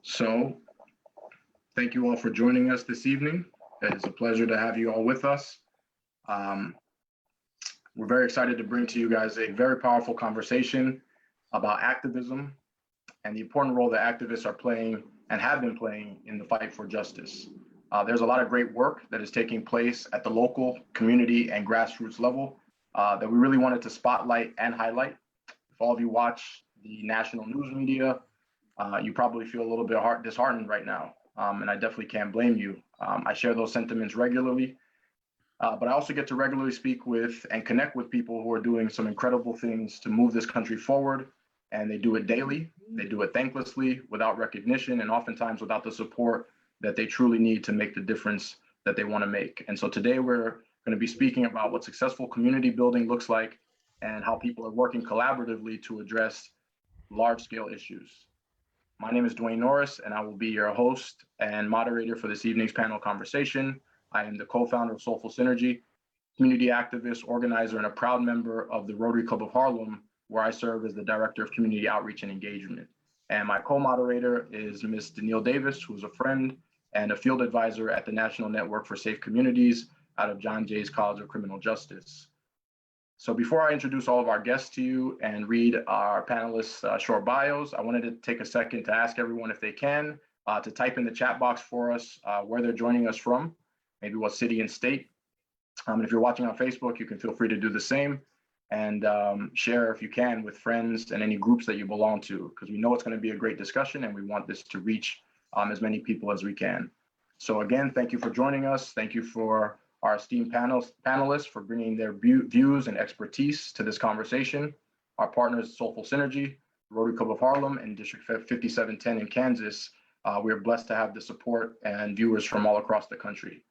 So thank you all for joining us this evening. It's a pleasure to have you all with us. We're very excited to bring to you guys a very powerful conversation about activism and the important role that activists are playing and have been playing in the fight for justice. There's a lot of great work that is taking place at the local, community, and grassroots level that we really wanted to spotlight and highlight. If all of you watch the national news media, you probably feel a little bit disheartened right now, and I definitely can't blame you. I share those sentiments regularly, but I also get to regularly speak with and connect with people who are doing some incredible things to move this country forward, and they do it daily. They do it thanklessly, without recognition, and oftentimes without the support that they truly need to make the difference that they want to make. And so today we're going to be speaking about what successful community building looks like and how people are working collaboratively to address large-scale issues. My name is Dwayne Norris, and I will be your host and moderator for this evening's panel conversation. I am the co-founder of Soulful Synergy, community activist, organizer, and a proud member of the Rotary Club of Harlem, where I serve as the Director of Community Outreach and Engagement. And my co-moderator is Ms. Danielle Davis, who is a friend and a field advisor at the National Network for Safe Communities out of John Jay's College of Criminal Justice. So before I introduce all of our guests to you and read our panelists' short bios, I wanted to take a second to ask everyone if they can to type in the chat box for us where they're joining us from, maybe what city and state. And if you're watching on Facebook, you can feel free to do the same and share if you can with friends and any groups that you belong to, because we know it's going to be a great discussion and we want this to reach as many people as we can. So again, thank you for joining us. Thank you for our esteemed panelists for bringing their views and expertise to this conversation. Our partners, Soulful Synergy, Rotary Club of Harlem, and District 5710 in Kansas. We are blessed to have the support and viewers from all across the country.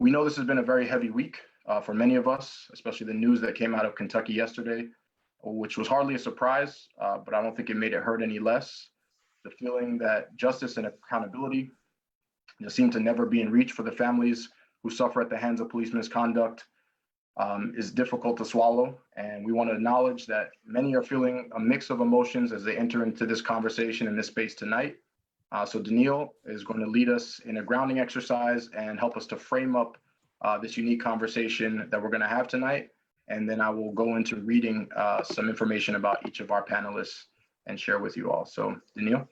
We know this has been a very heavy week for many of us, especially the news that came out of Kentucky yesterday, which was hardly a surprise, but I don't think it made it hurt any less. The feeling that justice and accountability just seem to never be in reach for the families who suffer at the hands of police misconduct is difficult to swallow. And we want to acknowledge that many are feeling a mix of emotions as they enter into this conversation in this space tonight. So Danielle is going to lead us in a grounding exercise and help us to frame up this unique conversation that we're going to have tonight. And then I will go into reading some information about each of our panelists and share with you all. So Danielle.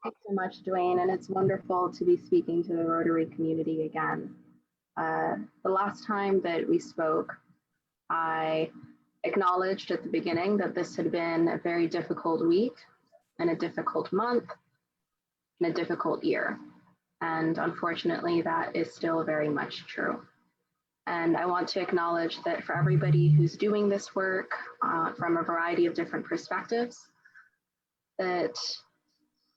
Thanks so much, Dwayne, and it's wonderful to be speaking to the Rotary community again. The last time that we spoke, I acknowledged at the beginning that this had been a very difficult week and a difficult month and a difficult year. And unfortunately, that is still very much true. And I want to acknowledge that for everybody who's doing this work from a variety of different perspectives, that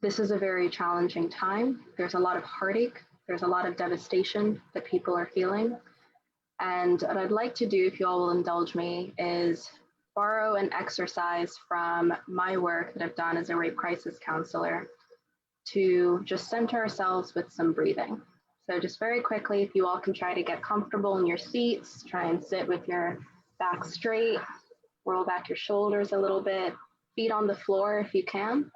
this is a very challenging time. There's a lot of heartache. There's a lot of devastation that people are feeling. And what I'd like to do, if you all will indulge me, is borrow an exercise from my work that I've done as a rape crisis counselor to just center ourselves with some breathing. So just very quickly, if you all can try to get comfortable in your seats, try and sit with your back straight, roll back your shoulders a little bit, feet on the floor if you can.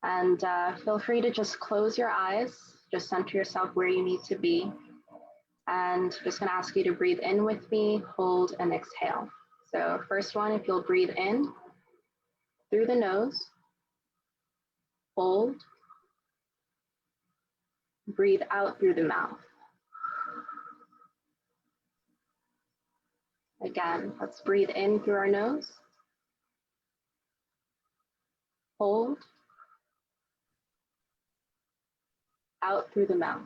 And feel free to just close your eyes, just center yourself where you need to be. And just gonna ask you to breathe in with me, hold and exhale. So first one, if you'll breathe in through the nose, hold, breathe out through the mouth. Again, let's breathe in through our nose, hold, out through the mouth.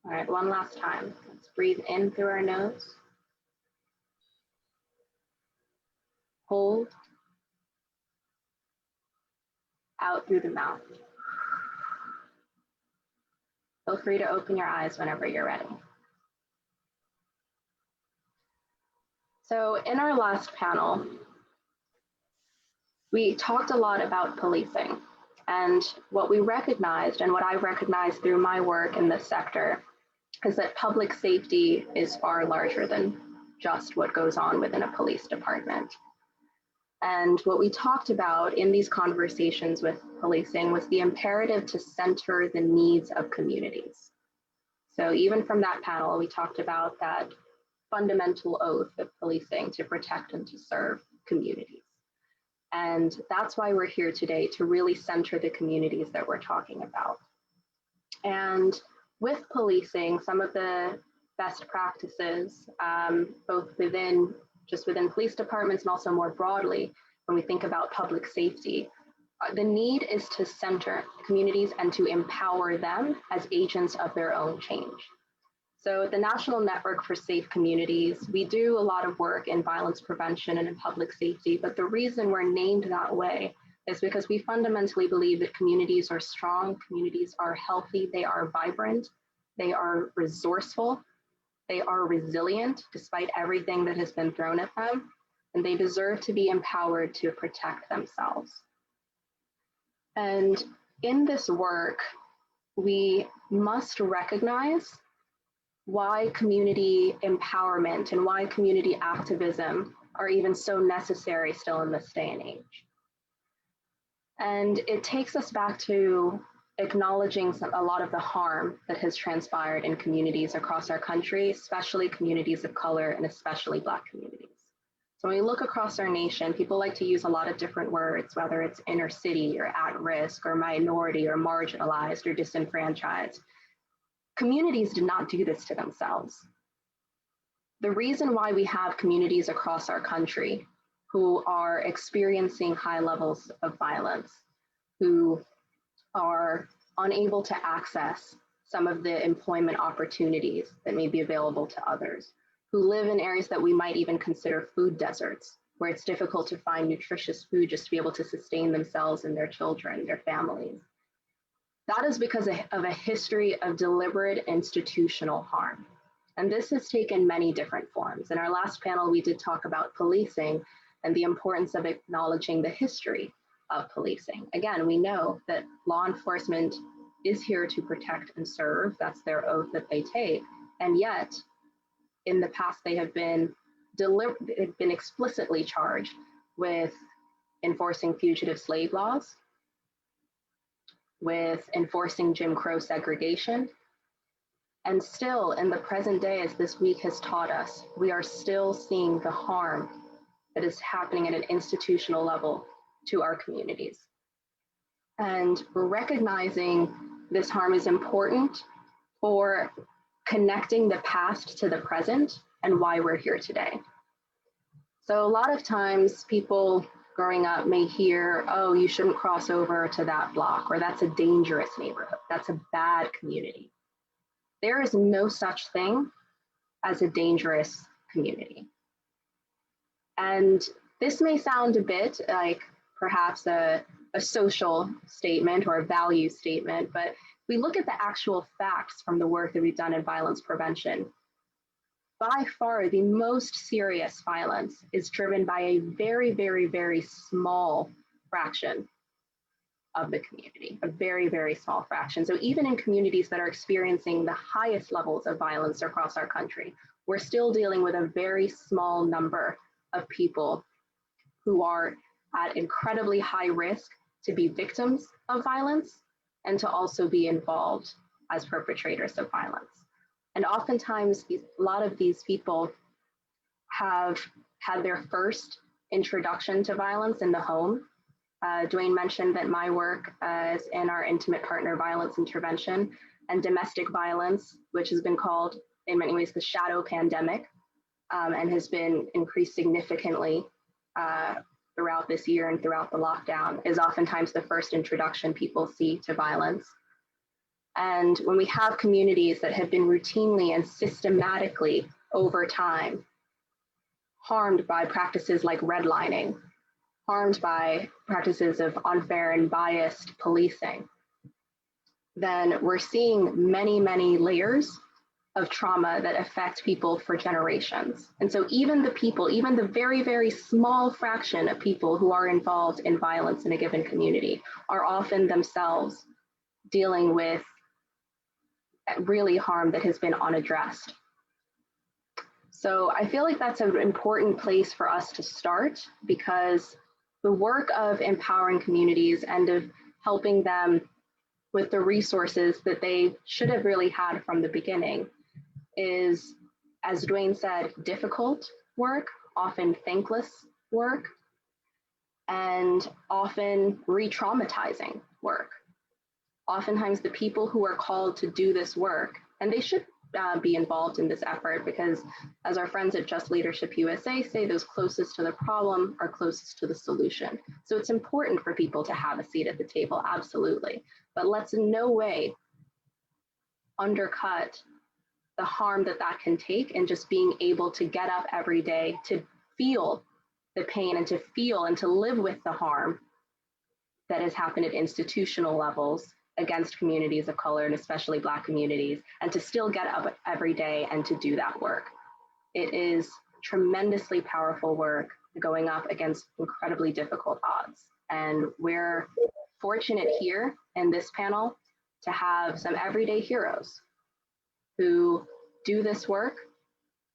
All right, one last time. Let's breathe in through our nose, hold, out through the mouth. Feel free to open your eyes whenever you're ready. So in our last panel, we talked a lot about policing, and what we recognized and what I recognized through my work in this sector is that public safety is far larger than just what goes on within a police department. And what we talked about in these conversations with policing was the imperative to center the needs of communities. So even from that panel, we talked about that fundamental oath of policing to protect and to serve communities. And that's why we're here today, to really center the communities that we're talking about. And with policing, some of the best practices, both within police departments and also more broadly, when we think about public safety, the need is to center communities and to empower them as agents of their own change. So at the National Network for Safe Communities, we do a lot of work in violence prevention and in public safety, but the reason we're named that way is because we fundamentally believe that communities are strong, communities are healthy, they are vibrant, they are resourceful, they are resilient despite everything that has been thrown at them, and they deserve to be empowered to protect themselves. And in this work, we must recognize why community empowerment and why community activism are even so necessary still in this day and age. And it takes us back to acknowledging a lot of the harm that has transpired in communities across our country, especially communities of color and especially Black communities. So when we look across our nation, people like to use a lot of different words, whether it's inner city or at risk or minority or marginalized or disenfranchised. Communities did not do this to themselves. The reason why we have communities across our country who are experiencing high levels of violence, who are unable to access some of the employment opportunities that may be available to others, who live in areas that we might even consider food deserts, where it's difficult to find nutritious food just to be able to sustain themselves and their children, their families. That is because of a history of deliberate institutional harm. And this has taken many different forms. In our last panel, we did talk about policing and the importance of acknowledging the history of policing. Again, we know that law enforcement is here to protect and serve. That's their oath that they take. And yet, in the past, they have been explicitly charged with enforcing fugitive slave laws, with enforcing Jim Crow segregation. And still, in the present day, as this week has taught us, we are still seeing the harm that is happening at an institutional level to our communities. And recognizing this harm is important for connecting the past to the present and why we're here today. So a lot of times people growing up may hear, oh, you shouldn't cross over to that block, or that's a dangerous neighborhood, that's a bad community. There is no such thing as a dangerous community. And this may sound a bit like perhaps a social statement or a value statement, but if we look at the actual facts from the work that we've done in violence prevention, by far the most serious violence is driven by a very, very, very small fraction of the community, a very, very small fraction. So even in communities that are experiencing the highest levels of violence across our country, we're still dealing with a very small number of people who are at incredibly high risk to be victims of violence and to also be involved as perpetrators of violence. And oftentimes, a lot of these people have had their first introduction to violence in the home. Dwayne mentioned that my work is in our intimate partner violence intervention and domestic violence, which has been called in many ways the shadow pandemic, and has been increased significantly throughout this year and throughout the lockdown, is oftentimes the first introduction people see to violence. And when we have communities that have been routinely and systematically over time harmed by practices like redlining, harmed by practices of unfair and biased policing, then we're seeing many, many layers of trauma that affect people for generations. And so even the very, very small fraction of people who are involved in violence in a given community are often themselves dealing with really harm that has been unaddressed. So I feel like that's an important place for us to start, because the work of empowering communities and of helping them with the resources that they should have really had from the beginning is, as Dwayne said, difficult work, often thankless work, and often re-traumatizing work. Oftentimes the people who are called to do this work, and they should be involved in this effort because, as our friends at Just Leadership USA say, those closest to the problem are closest to the solution. So it's important for people to have a seat at the table, absolutely. But let's in no way undercut the harm that that can take and just being able to get up every day to feel the pain and to feel and to live with the harm that has happened at institutional levels against communities of color and especially Black communities, and to still get up every day and to do that work. It is tremendously powerful work going up against incredibly difficult odds. And we're fortunate here in this panel to have some everyday heroes who do this work,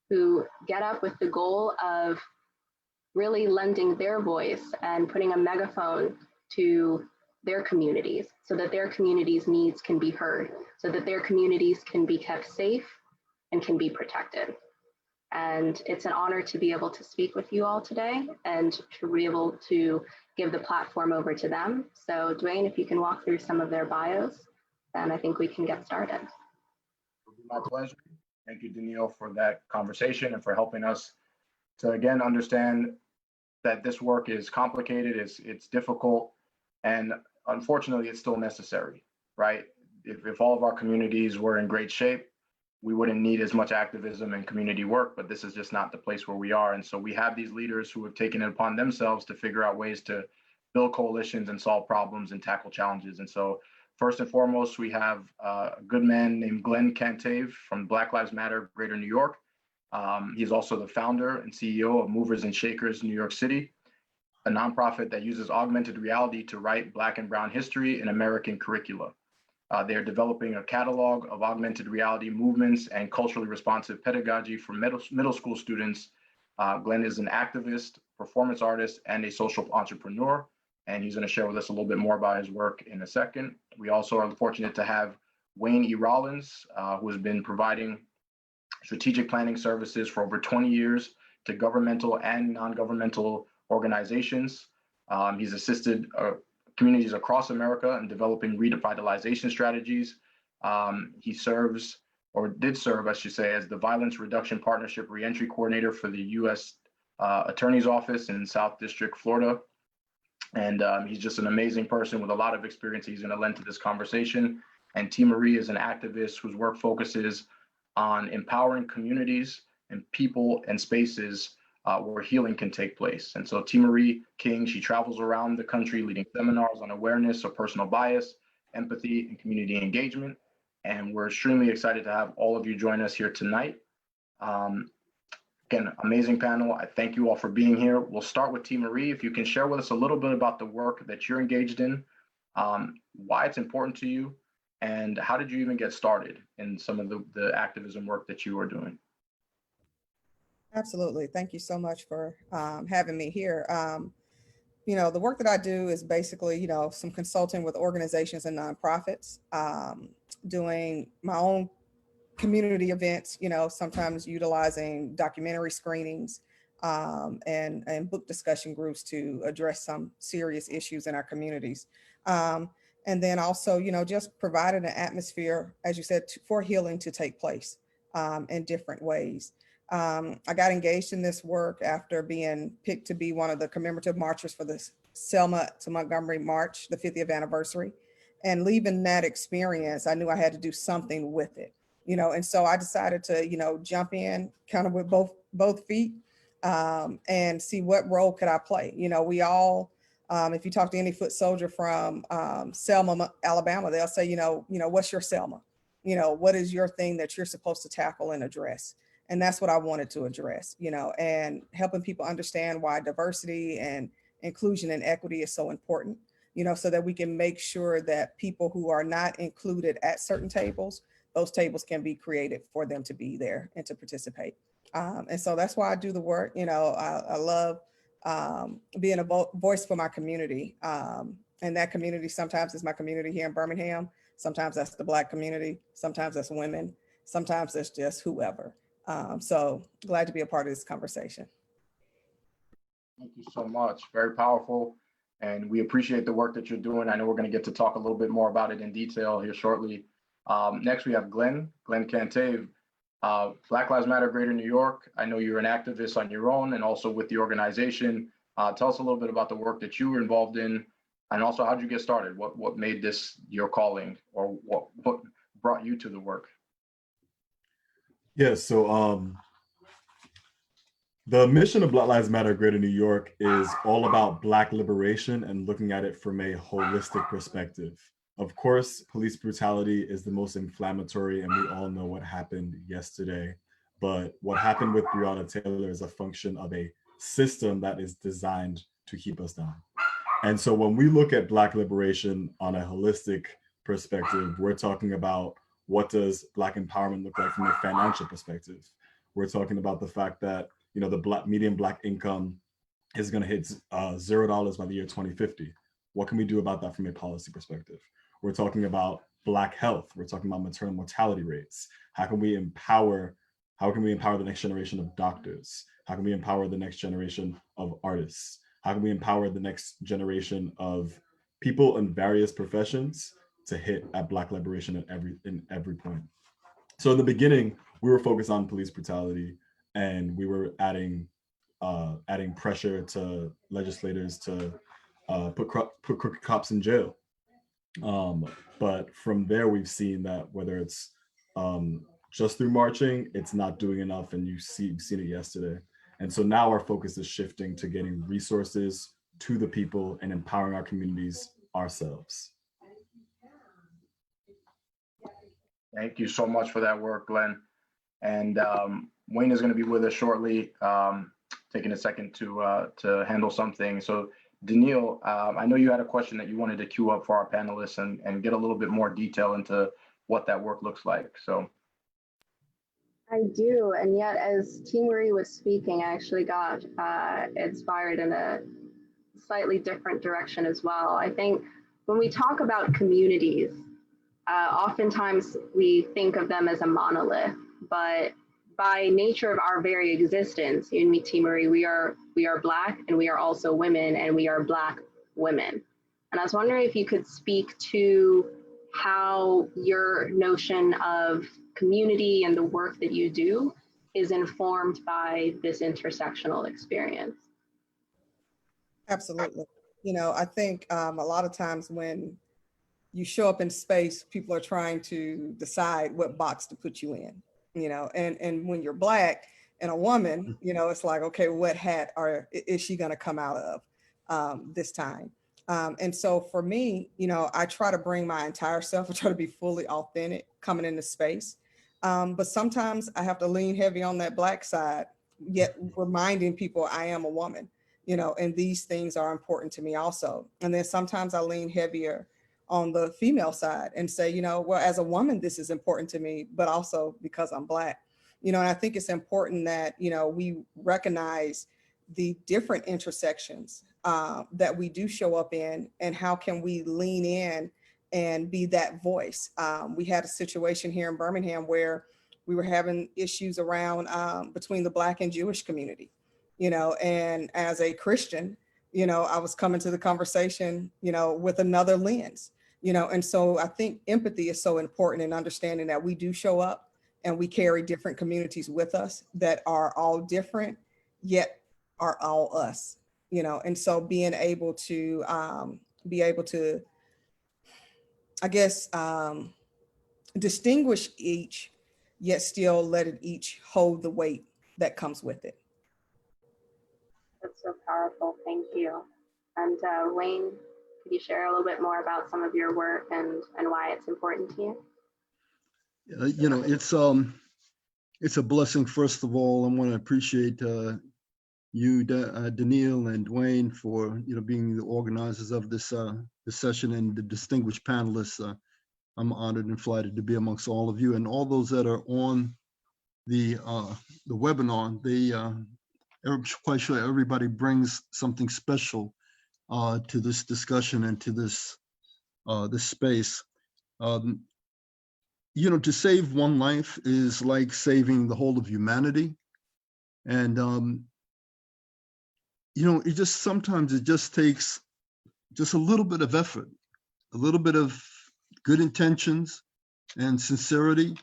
who get up with the goal of really lending their voice and putting a megaphone to their communities so that their communities' needs can be heard, so that their communities can be kept safe and can be protected. And it's an honor to be able to speak with you all today and to be able to give the platform over to them. So Dwayne, if you can walk through some of their bios, then I think we can get started. It'll be my pleasure. Thank you, Danielle, for that conversation and for helping us to again understand that this work is complicated, it's difficult, and unfortunately, it's still necessary, right? If all of our communities were in great shape, we wouldn't need as much activism and community work, but this is just not the place where we are. And so we have these leaders who have taken it upon themselves to figure out ways to build coalitions and solve problems and tackle challenges. And so first and foremost, we have a good man named Glenn Cantave from Black Lives Matter, Greater New York. He's also the founder and CEO of Movers and Shakers New York City, a nonprofit that uses augmented reality to write Black and Brown history in American curricula. They're developing a catalog of augmented reality movements and culturally responsive pedagogy for middle school students. Glenn is an activist, performance artist, and a social entrepreneur, and he's going to share with us a little bit more about his work in a second. We also are fortunate to have Wayne E. Rawlins, who has been providing strategic planning services for over 20 years to governmental and non-governmental organizations. He's assisted communities across America in developing revitalization strategies. He serves, or did serve, I should say, as the Violence Reduction Partnership Reentry Coordinator for the U.S. Attorney's Office in South District, Florida. And he's just an amazing person with a lot of experience he's going to lend to this conversation. And T. Marie is an activist whose work focuses on empowering communities and people and spaces where healing can take place. And so T. Marie King, she travels around the country leading seminars on awareness of personal bias, empathy, and community engagement. And we're extremely excited to have all of you join us here tonight. Again, amazing panel. I thank you all for being here. We'll start with T. Marie. If you can share with us a little bit about the work that you're engaged in, why it's important to you, and how did you even get started in some of the activism work that you are doing? Absolutely. Thank you so much for having me here. You know, the work that I do is basically, you know, some consulting with organizations and nonprofits, doing my own community events, you know, sometimes utilizing documentary screenings and book discussion groups to address some serious issues in our communities. And then also, you know, just providing an atmosphere, as you said, for healing to take place in different ways. I got engaged in this work after being picked to be one of the commemorative marchers for the Selma to Montgomery March, the 50th anniversary. And leaving that experience, I knew I had to do something with it, you know, and so I decided to, you know, jump in kind of with both feet and see what role could I play. You know, we all, if you talk to any foot soldier from Selma, Alabama, they'll say, you know, what's your Selma? You know, what is your thing that you're supposed to tackle and address? And that's what I wanted to address, you know, and helping people understand why diversity and inclusion and equity is so important, you know, so that we can make sure that people who are not included at certain tables, those tables can be created for them to be there and to participate. And so that's why I do the work. You know, I love being a voice for my community. And that community sometimes is my community here in Birmingham. Sometimes that's the Black community. Sometimes that's women. Sometimes that's just whoever. So glad to be a part of this conversation. Thank you so much. Very powerful. And we appreciate the work that you're doing. I know we're going to get to talk a little bit more about it in detail here shortly. Next, we have Glenn Cantave, Black Lives Matter Greater New York. I know you're an activist on your own and also with the organization. Tell us a little bit about the work that you were involved in, and also how'd you get started? What made this your calling, or what brought you to the work? Yeah, so the mission of Black Lives Matter Greater New York is all about Black liberation and looking at it from a holistic perspective. Of course, police brutality is the most inflammatory, and we all know what happened yesterday. But what happened with Breonna Taylor is a function of a system that is designed to keep us down. And so when we look at Black liberation on a holistic perspective, we're talking about what does Black empowerment look like from a financial perspective. We're talking about the fact that, you know, the median Black income is going to hit $0 by the year 2050. What can we do about that from a policy perspective? We're talking about Black health. We're talking about maternal mortality rates. How can we empower the next generation of doctors? How can we empower the next generation of artists? How can we empower the next generation of people in various professions to hit at Black liberation in every point? So in the beginning, we were focused on police brutality, and we were adding pressure to legislators to put crooked cops in jail. But from there, we've seen that whether it's just through marching, it's not doing enough, and you've seen it yesterday. And so now our focus is shifting to getting resources to the people and empowering our communities ourselves. Thank you so much for that work, Glenn. And Wayne is going to be with us shortly, taking a second to handle something. So Daniil, I know you had a question that you wanted to queue up for our panelists and get a little bit more detail into what that work looks like. So. I do, and yet as T. Marie was speaking, I actually got inspired in a slightly different direction as well. I think when we talk about communities, oftentimes we think of them as a monolith, but by nature of our very existence, you and me, T. Marie, we are Black, and we are also women, and we are Black women. And I was wondering if you could speak to how your notion of community and the work that you do is informed by this intersectional experience. Absolutely. You know, I think a lot of times when you show up in space, people are trying to decide what box to put you in, you know, and when you're Black and a woman, you know, it's like, okay, what hat is she going to come out of this time? And so for me, you know, I try to bring my entire self. I try to be fully authentic coming into space. But sometimes I have to lean heavy on that Black side, yet reminding people I am a woman, you know, and these things are important to me also. And then sometimes I lean heavier on the female side and say, you know, well, as a woman, this is important to me, but also because I'm Black, you know, and I think it's important that, you know, we recognize the different intersections that we do show up in, and how can we lean in and be that voice. We had a situation here in Birmingham where we were having issues around between the Black and Jewish community, you know, and as a Christian, you know, I was coming to the conversation, you know, with another lens, you know, and so I think empathy is so important in understanding that we do show up and we carry different communities with us that are all different, yet are all us, you know, and so being able to I guess, distinguish each, yet still let it each hold the weight that comes with it. That's so powerful. Thank you. And Wayne, could you share a little bit more about some of your work and why it's important to you? You know, it's a blessing. First of all, I want to appreciate you, Daniil and Dwayne, for being the organizers of this session, and the distinguished panelists. I'm honored and flattered to be amongst all of you, and all those that are on the webinar. I'm quite sure everybody brings something special to this discussion and to this this space. You know, to save one life is like saving the whole of humanity. And, you know, it just sometimes it just takes just a little bit of effort, a little bit of good intentions and sincerity.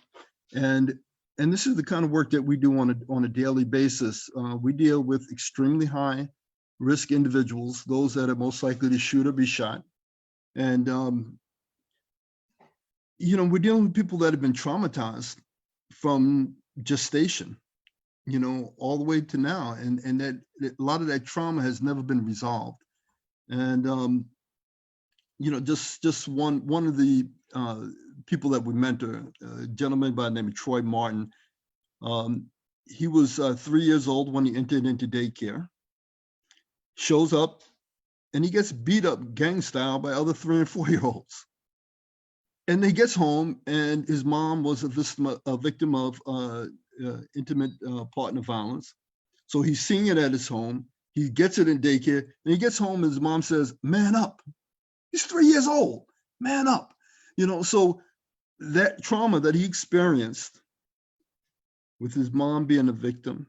And this is the kind of work that we do on a daily basis. We deal with extremely high risk individuals, those that are most likely to shoot or be shot. And, you know, we're dealing with people that have been traumatized from gestation, you know, all the way to now. And that a lot of that trauma has never been resolved. And, you know, just one of the people that we mentor, a gentleman by the name of Troy Martin, he was 3 years old when he entered into daycare, shows up, and he gets beat up gang style by other 3 and 4 year olds. And he gets home, and his mom was a victim of intimate partner violence. So he's seeing it at his home. He gets it in daycare, and he gets home, and his mom says, "Man up." He's 3 years old. Man up. You know, so that trauma that he experienced with his mom being a victim,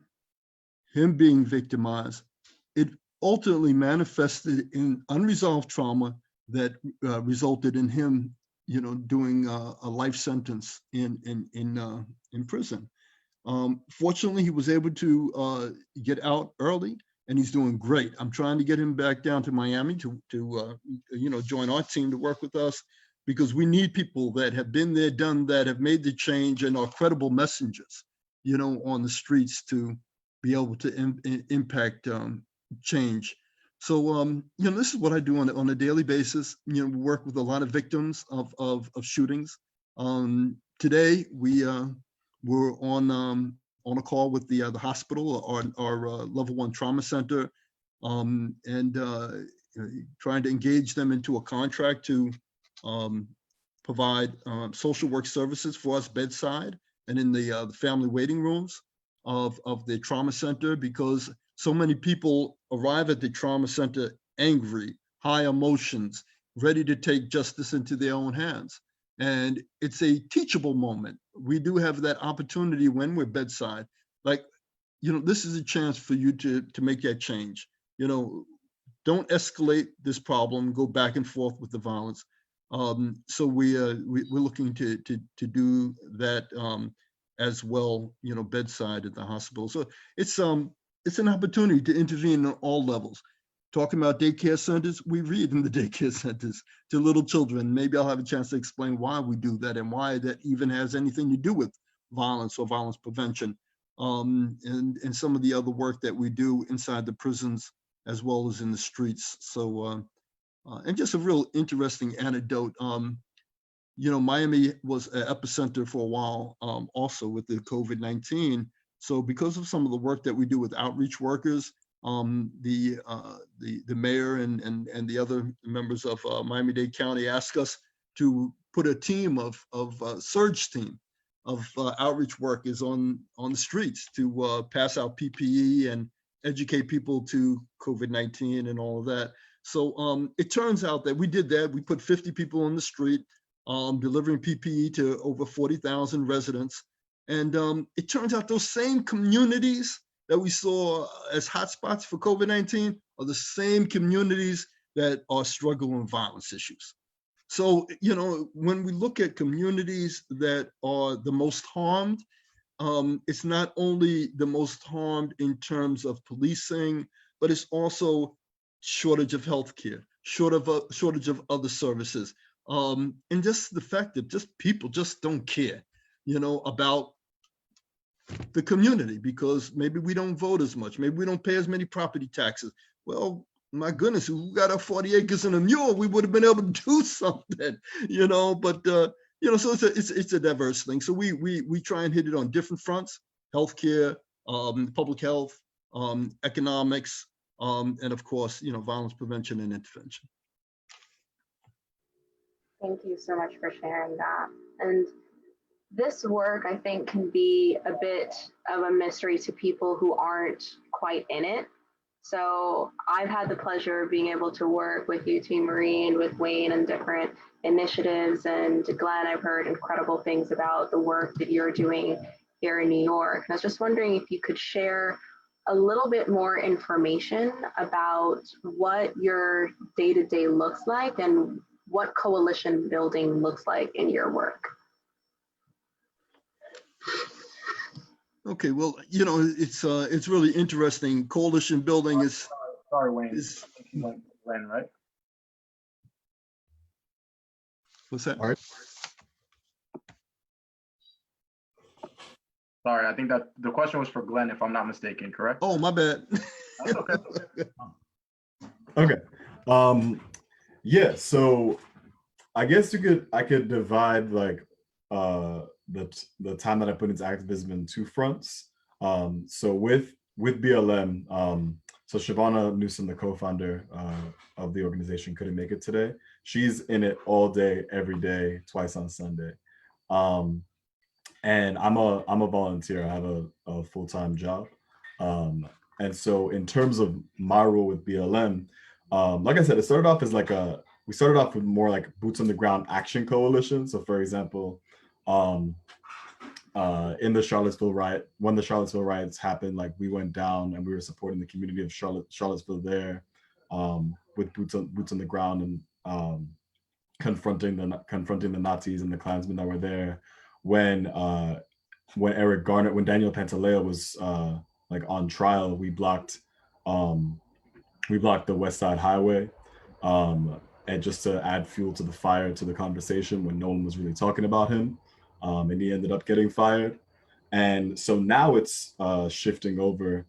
him being victimized, it ultimately manifested in unresolved trauma that resulted in him, you know, doing a life sentence in prison. Fortunately, he was able to get out early, and he's doing great. I'm trying to get him back down to Miami to you know, join our team to work with us, because we need people that have been there, done that, have made the change, and are credible messengers, you know, on the streets to be able to impact change. So, you know, this is what I do on a daily basis. You know, we work with a lot of victims of shootings. Today, we're on a call with the hospital, our level 1 trauma center, and trying to engage them into a contract to provide social work services for us bedside and in the family waiting rooms of the trauma center, because so many people arrive at the trauma center angry, high emotions, ready to take justice into their own hands. And it's a teachable moment. We do have that opportunity when we're bedside. Like, you know, this is a chance for you to make that change. You know, don't escalate this problem, go back and forth with the violence. So we're looking to do that as well, you know, bedside at the hospital. So it's an opportunity to intervene on all levels. Talking about daycare centers, we read in the daycare centers to little children. Maybe I'll have a chance to explain why we do that and why that even has anything to do with violence or violence prevention, and some of the other work that we do inside the prisons as well as in the streets. So, and just a real interesting anecdote. You know, Miami was an epicenter for a while, also with the COVID-19. So because of some of the work that we do with outreach workers, the mayor and the other members of Miami-Dade County asked us to put a team of surge team of outreach workers on the streets to pass out PPE and educate people to COVID-19 and all of that. So it turns out that we did that. We put 50 people on the street, delivering PPE to over 40,000 residents. And it turns out those same communities that we saw as hotspots for COVID-19 are the same communities that are struggling with violence issues. So, you know, when we look at communities that are the most harmed, it's not only the most harmed in terms of policing, but it's also shortage of healthcare, shortage of other services, and just the fact that just people just don't care, you know, about the community, because maybe we don't vote as much, maybe we don't pay as many property taxes. Well, my goodness, we got our 40 acres and a mule, we would have been able to do something, you know. But you know, so it's a diverse thing. So we try and hit it on different fronts: healthcare, public health, economics, and of course, you know, violence prevention and intervention. Thank you so much for sharing that. And this work, I think, can be a bit of a mystery to people who aren't quite in it. So I've had the pleasure of being able to work with you, Team Marine, with Wayne and different initiatives. And Glenn, I've heard incredible things about the work that you're doing here in New York. And I was just wondering if you could share a little bit more information about what your day-to-day looks like and what coalition building looks like in your work. Okay, well, you know, it's really interesting. Coalition building is Sorry, Wayne. is Glenn, right? what's that? All right. Sorry, I think that the question was for Glenn, if I'm not mistaken, correct? Oh, my bad. That's okay. Okay. Yeah, so I guess I could divide like the time that I put into activism in two fronts. So with BLM, so Shavana Newsom, the co-founder of the organization, couldn't make it today. She's in it all day, every day, twice on Sunday. And I'm a volunteer. I have a full-time job. And so in terms of my role with BLM, like I said, it started off as we started off with more like boots on the ground action coalition. So for example, in the Charlottesville riot, when the Charlottesville riots happened, like we went down and we were supporting the community of Charlottesville there, with boots on the ground and confronting the Nazis and the Klansmen that were there. When Eric Garner, when Daniel Pantaleo was like on trial, we blocked the West Side Highway, and just to add fuel to the fire to the conversation when no one was really talking about him, and he ended up getting fired. And so now it's shifting over,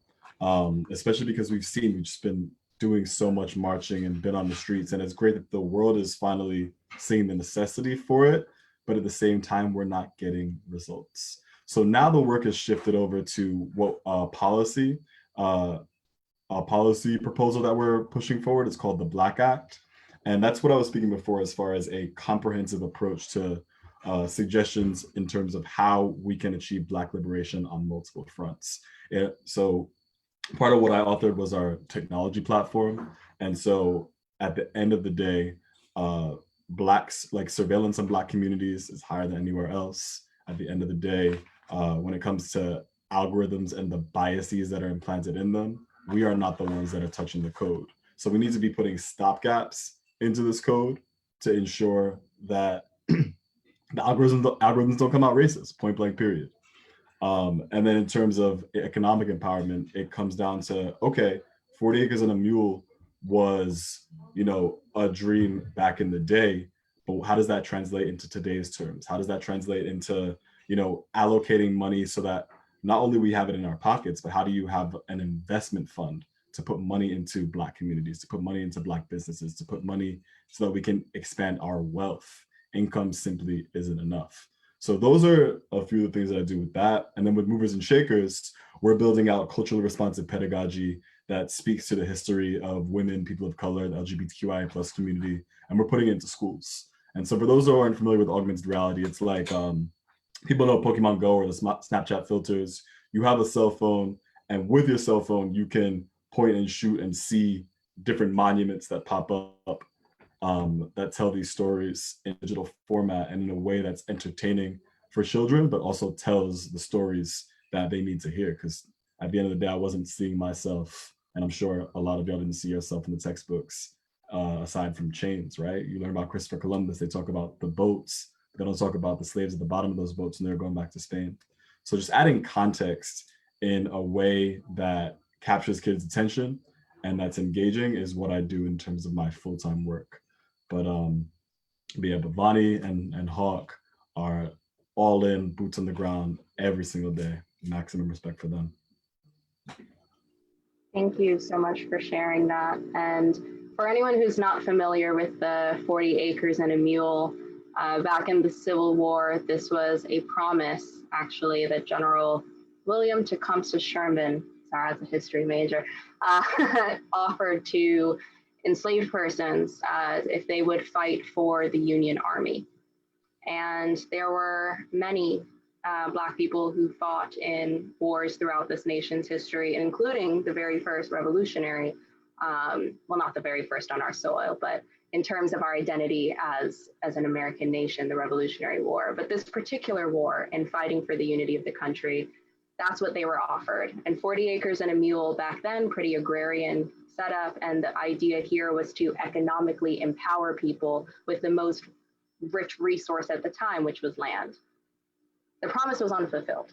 especially because we've just been doing so much marching and been on the streets, and it's great that the world is finally seeing the necessity for it, but at the same time, we're not getting results. So now the work has shifted over to what policy proposal that we're pushing forward. It's called the Black Act. And that's what I was speaking before as far as a comprehensive approach to suggestions in terms of how we can achieve Black liberation on multiple fronts. So part of what I authored was our technology platform. And so at the end of the day, Blacks, like surveillance on Black communities is higher than anywhere else. At the end of the day, when it comes to algorithms and the biases that are implanted in them, we are not the ones that are touching the code. So we need to be putting stopgaps into this code to ensure that the algorithms don't come out racist, point blank, period. And then in terms of economic empowerment, it comes down to, okay, 40 acres and a mule was, a dream back in the day, but how does that translate into today's terms? How does that translate into, allocating money so that not only we have it in our pockets, but how do you have an investment fund to put money into Black communities, to put money into Black businesses, to put money so that we can expand our wealth? Income simply isn't enough. So those are a few of the things that I do with that. And then with Movers and Shakers, we're building out culturally responsive pedagogy that speaks to the history of women, people of color, the LGBTQIA+ community, and we're putting it into schools. And so for those who aren't familiar with augmented reality, it's like people know Pokemon Go or the Snapchat filters. You have a cell phone, and with your cell phone, you can point and shoot and see different monuments that pop up that tell these stories in digital format and in a way that's entertaining for children, but also tells the stories that they need to hear. Because at the end of the day, I wasn't seeing myself, and I'm sure a lot of y'all didn't see yourself in the textbooks, aside from chains, right? You learn about Christopher Columbus, they talk about the boats, they don't talk about the slaves at the bottom of those boats and they're going back to Spain. So just adding context in a way that captures kids' attention and that's engaging is what I do in terms of my full-time work. But yeah, but Vonnie and Hawk are all in, boots on the ground every single day. Maximum respect for them. Thank you so much for sharing that. And for anyone who's not familiar with the 40 acres and a mule, back in the Civil War, this was a promise, actually, that General William Tecumseh Sherman, sorry, as a history major, offered to enslaved persons if they would fight for the Union Army. And there were many Black people who fought in wars throughout this nation's history, including the very first revolutionary, well, not the very first on our soil, but in terms of our identity as an American nation, the Revolutionary War. But this particular war and fighting for the unity of the country, that's what they were offered. And 40 acres and a mule back then, pretty agrarian setup. And the idea here was to economically empower people with the most rich resource at the time, which was land. The promise was unfulfilled.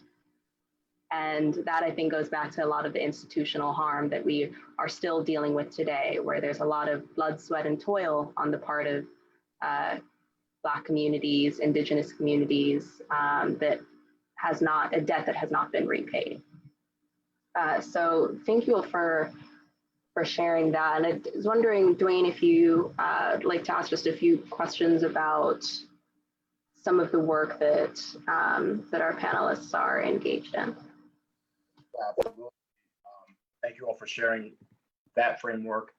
And that, I think, goes back to a lot of the institutional harm that we are still dealing with today, where there's a lot of blood, sweat, and toil on the part of Black communities, Indigenous communities, that has not, a debt that has not been repaid. So thank you all for sharing that. And I was wondering, Dwayne, if you like to ask just a few questions about some of the work that that our panelists are engaged in. Absolutely. Thank you all for sharing that framework,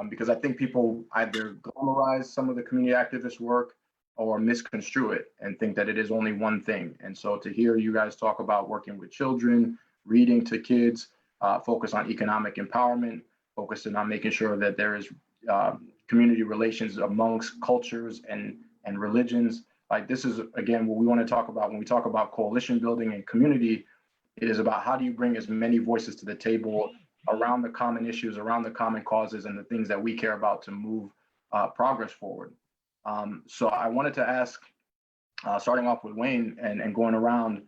because I think people either glamorize some of the community activist work or misconstrue it and think that it is only one thing. And so to hear you guys talk about working with children, reading to kids, focus on economic empowerment, focusing on making sure that there is community relations amongst cultures and religions. Like, this is, again, what we want to talk about when we talk about coalition building and community. It is about how do you bring as many voices to the table around the common issues, around the common causes, and the things that we care about to move progress forward. So I wanted to ask, starting off with Wayne and going around,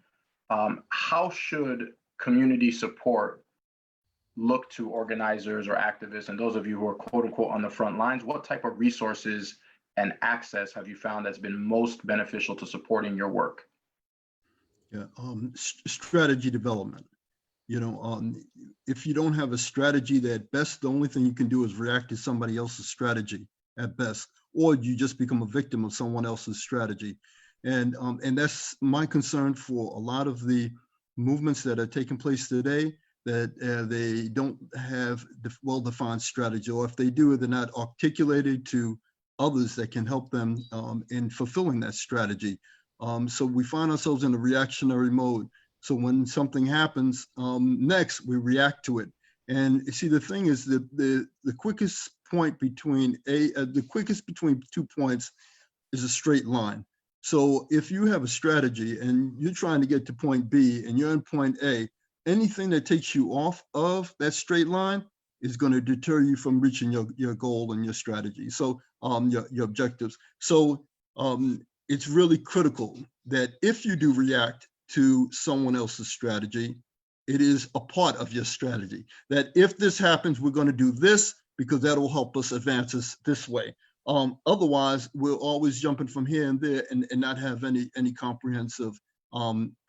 how should community support look to organizers or activists, and those of you who are quote unquote on the front lines? What type of resources and access have you found that's been most beneficial to supporting your work? Yeah, strategy development. You know, if you don't have a strategy, that at best, the only thing you can do is react to somebody else's strategy at best, or you just become a victim of someone else's strategy. And that's my concern for a lot of the movements that are taking place today, that they don't have the well-defined strategy, or if they do, they're not articulated to others that can help them in fulfilling that strategy. So we find ourselves in a reactionary mode. So when something happens, next we react to it. And you see, the thing is that the quickest point between the quickest between 2 points is a straight line. So if you have a strategy and you're trying to get to point B and you're in point A, anything that takes you off of that straight line is going to deter you from reaching your goal and your strategy. So your objectives. So it's really critical that if you do react to someone else's strategy, it is a part of your strategy. That if this happens, we're going to do this because that will help us advance us this way. Otherwise, we're always jumping from here and there and not have any comprehensive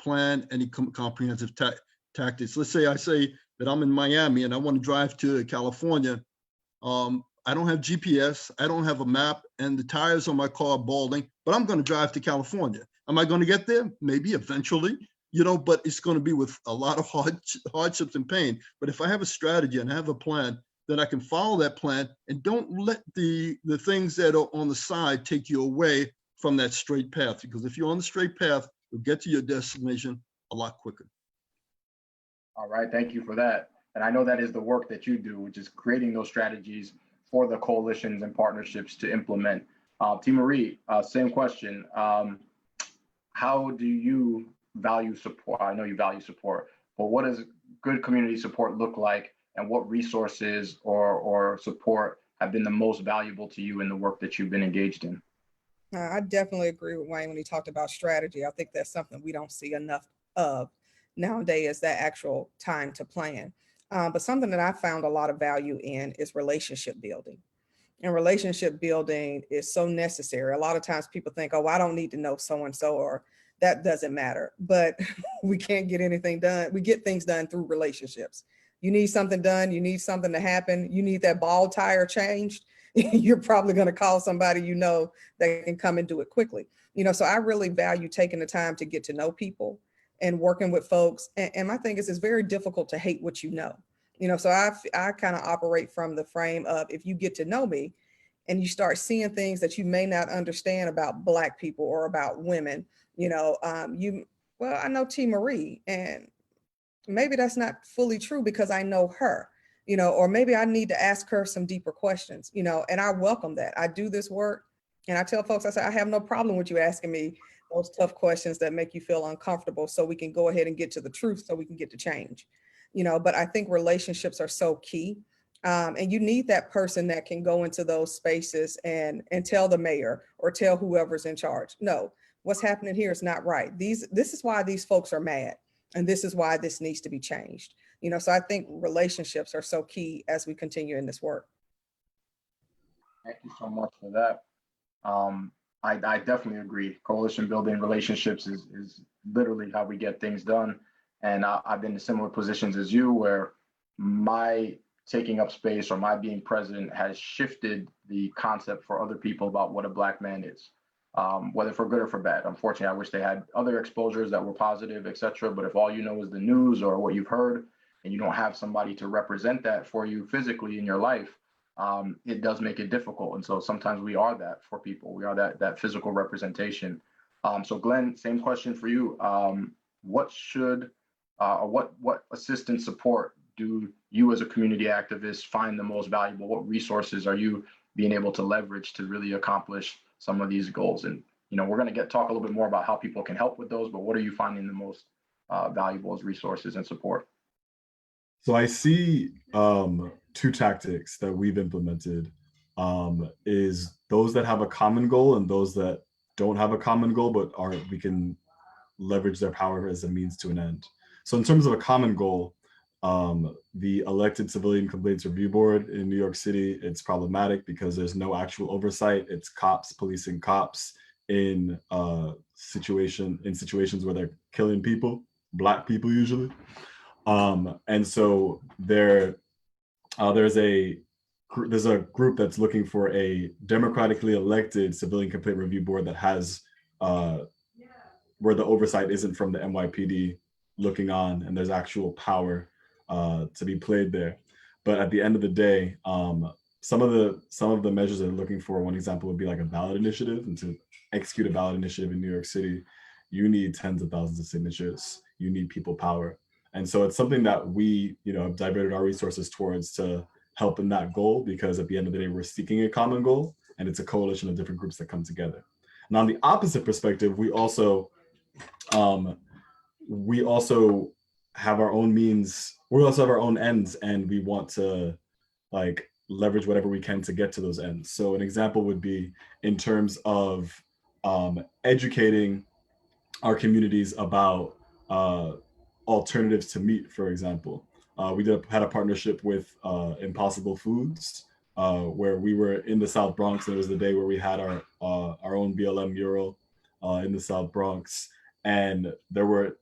plan, any comprehensive tactics. Let's say I say that I'm in Miami and I want to drive to California. I don't have GPS, I don't have a map, and the tires on my car are balding, but I'm going to drive to California. Am I going to get there? Maybe eventually, you know, but it's going to be with a lot of hardships and pain. But if I have a strategy and I have a plan, then I can follow that plan and don't let the things that are on the side take you away from that straight path. Because if you're on the straight path, you'll get to your destination a lot quicker. All right, thank you for that. And I know that is the work that you do, which is creating those strategies for the coalitions and partnerships to implement. T. Marie, same question. How do you value support? I know you value support, but what does good community support look like, and what resources or support have been the most valuable to you in the work that you've been engaged in? I definitely agree with Wayne when he talked about strategy. I think that's something we don't see enough of nowadays, is that actual time to plan. But something that I found a lot of value in is relationship building. And relationship building is so necessary. A lot of times people think, oh, I don't need to know so-and-so, or that doesn't matter. But we can't get anything done. We get things done through relationships. You need something done, you need something to happen, you need that ball tire changed, you're probably going to call somebody you know that can come and do it quickly. You know, so I really value taking the time to get to know people and working with folks. And my thing is, it's very difficult to hate what you know. You know, so I kind of operate from the frame of, if you get to know me and you start seeing things that you may not understand about Black people or about women, you know, well, I know T. Marie, and maybe that's not fully true because I know her, or maybe I need to ask her some deeper questions, and I welcome that. I do this work and I tell folks, I say, I have no problem with you asking me those tough questions that make you feel uncomfortable so we can go ahead and get to the truth so we can get to change, but I think relationships are so key. And you need that person that can go into those spaces and tell the mayor or tell whoever's in charge, no, what's happening here is not right. This is why these folks are mad. And this is why this needs to be changed. So I think relationships are so key as we continue in this work. Thank you so much for that. I definitely agree. Coalition building relationships is literally how we get things done. And I've been in similar positions as you, where my taking up space or my being present has shifted the concept for other people about what a Black man is, whether for good or for bad. Unfortunately, I wish they had other exposures that were positive, et cetera. But if all you know is the news or what you've heard, and you don't have somebody to represent that for you physically in your life, it does make it difficult. And so sometimes we are that for people. We are that physical representation. So Glenn, same question for you. What assistance support do you as a community activist find the most valuable? What resources are you being able to leverage to really accomplish some of these goals? And we're going to talk a little bit more about how people can help with those, but what are you finding the most valuable as resources and support? So I see two tactics that we've implemented, is those that have a common goal and those that don't have a common goal, but we can leverage their power as a means to an end. So in terms of a common goal, the elected Civilian Complaints Review Board in New York City, it's problematic because there's no actual oversight. It's cops policing cops in situations where they're killing people, Black people usually. And so there's a group that's looking for a democratically elected Civilian Complaint Review Board that has where the oversight isn't from the NYPD looking on, and there's actual power to be played there. But at the end of the day, some of the measures they're looking for, one example would be like a ballot initiative. And to execute a ballot initiative in New York City, you need tens of thousands of signatures. You need people power. And so it's something that we, have diverted our resources towards to help in that goal, because at the end of the day, we're seeking a common goal, and it's a coalition of different groups that come together. And on the opposite perspective, we also have our own means. We also have our own ends, and we want to leverage whatever we can to get to those ends. So an example would be in terms of educating our communities about alternatives to meat, for example. We had a partnership with Impossible Foods, where we were in the South Bronx. And it was the day where we had our own BLM mural in the South Bronx. And there were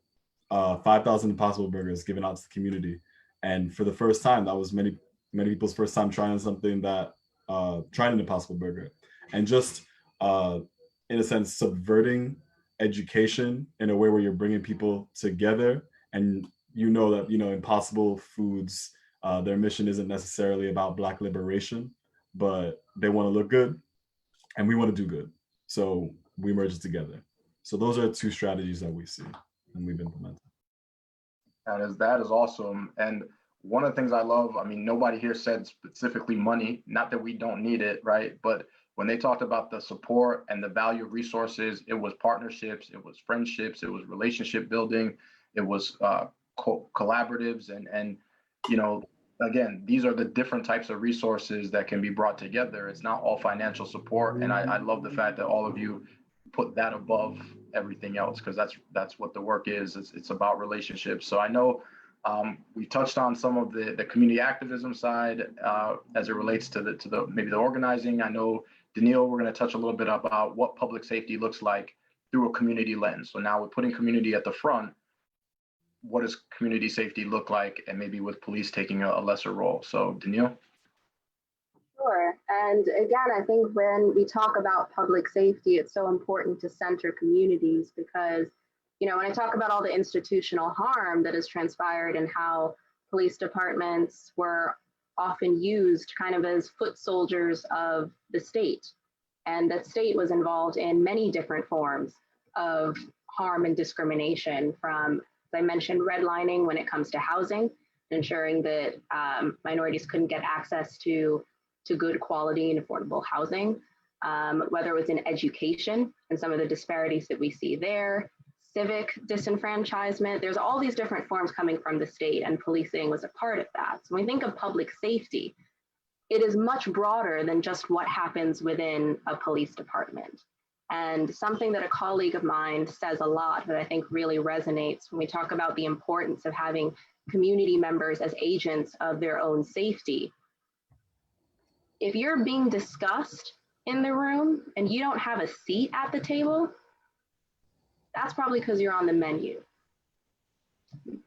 5,000 Impossible Burgers given out to the community. And for the first time, that was many people's first time trying something trying an Impossible Burger. And just, in a sense, subverting education in a way where you're bringing people together. And that Impossible Foods, their mission isn't necessarily about Black liberation, but they want to look good and we want to do good. So we merge together. So those are two strategies that we see and we've implemented. That is awesome. And one of the things I love, nobody here said specifically money, not that we don't need it, right? But when they talked about the support and the value of resources, it was partnerships, it was friendships, it was relationship building, it was collaboratives. And again, these are the different types of resources that can be brought together. It's not all financial support. And I love the fact that all of you put that above everything else, because that's what the work is. It's about relationships. So I know we touched on some of the community activism side as it relates to the maybe the organizing. I know, Daniil, we're going to touch a little bit about what public safety looks like through a community lens. So now we're putting community at the front. What does community safety look like, and maybe with police taking a lesser role? So Daniil? Sure. And again, I think when we talk about public safety, it's so important to center communities because, when I talk about all the institutional harm that has transpired and how police departments were often used kind of as foot soldiers of the state, and the state was involved in many different forms of harm and discrimination from, as I mentioned, redlining when it comes to housing, ensuring that minorities couldn't get access to good quality and affordable housing, whether it was in education and some of the disparities that we see there, civic disenfranchisement. There's all these different forms coming from the state, and policing was a part of that. So when we think of public safety, it is much broader than just what happens within a police department. And something that a colleague of mine says a lot that I think really resonates when we talk about the importance of having community members as agents of their own safety. If you're being discussed in the room and you don't have a seat at the table, that's probably because you're on the menu.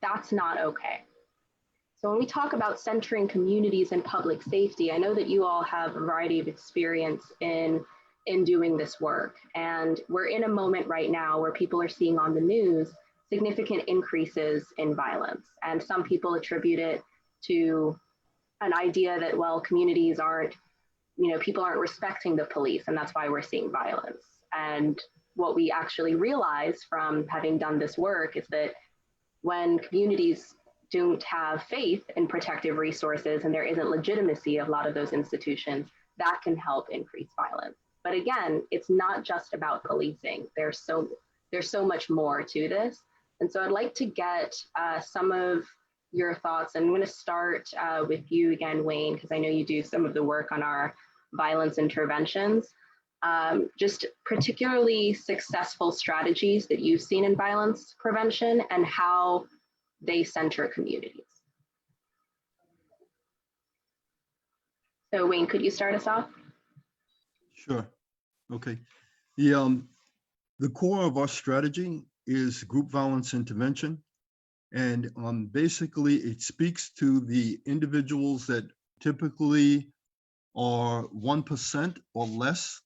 That's not okay. So when we talk about centering communities and public safety, I know that you all have a variety of experience in doing this work. And we're in a moment right now where people are seeing on the news significant increases in violence. And some people attribute it to an idea that, well, communities aren't, people aren't respecting the police, and that's why we're seeing violence. And what we actually realize from having done this work is that when communities don't have faith in protective resources and there isn't legitimacy of a lot of those institutions, that can help increase violence. But again, it's not just about policing. There's so much more to this. And so I'd like to get some of your thoughts. And I'm going to start with you again, Wayne, because I know you do some of the work on our violence interventions. Just particularly successful strategies that you've seen in violence prevention and how they center communities. So Wayne, could you start us off? Sure. Okay. The core of our strategy is group violence intervention. And basically it speaks to the individuals that typically are 1% or less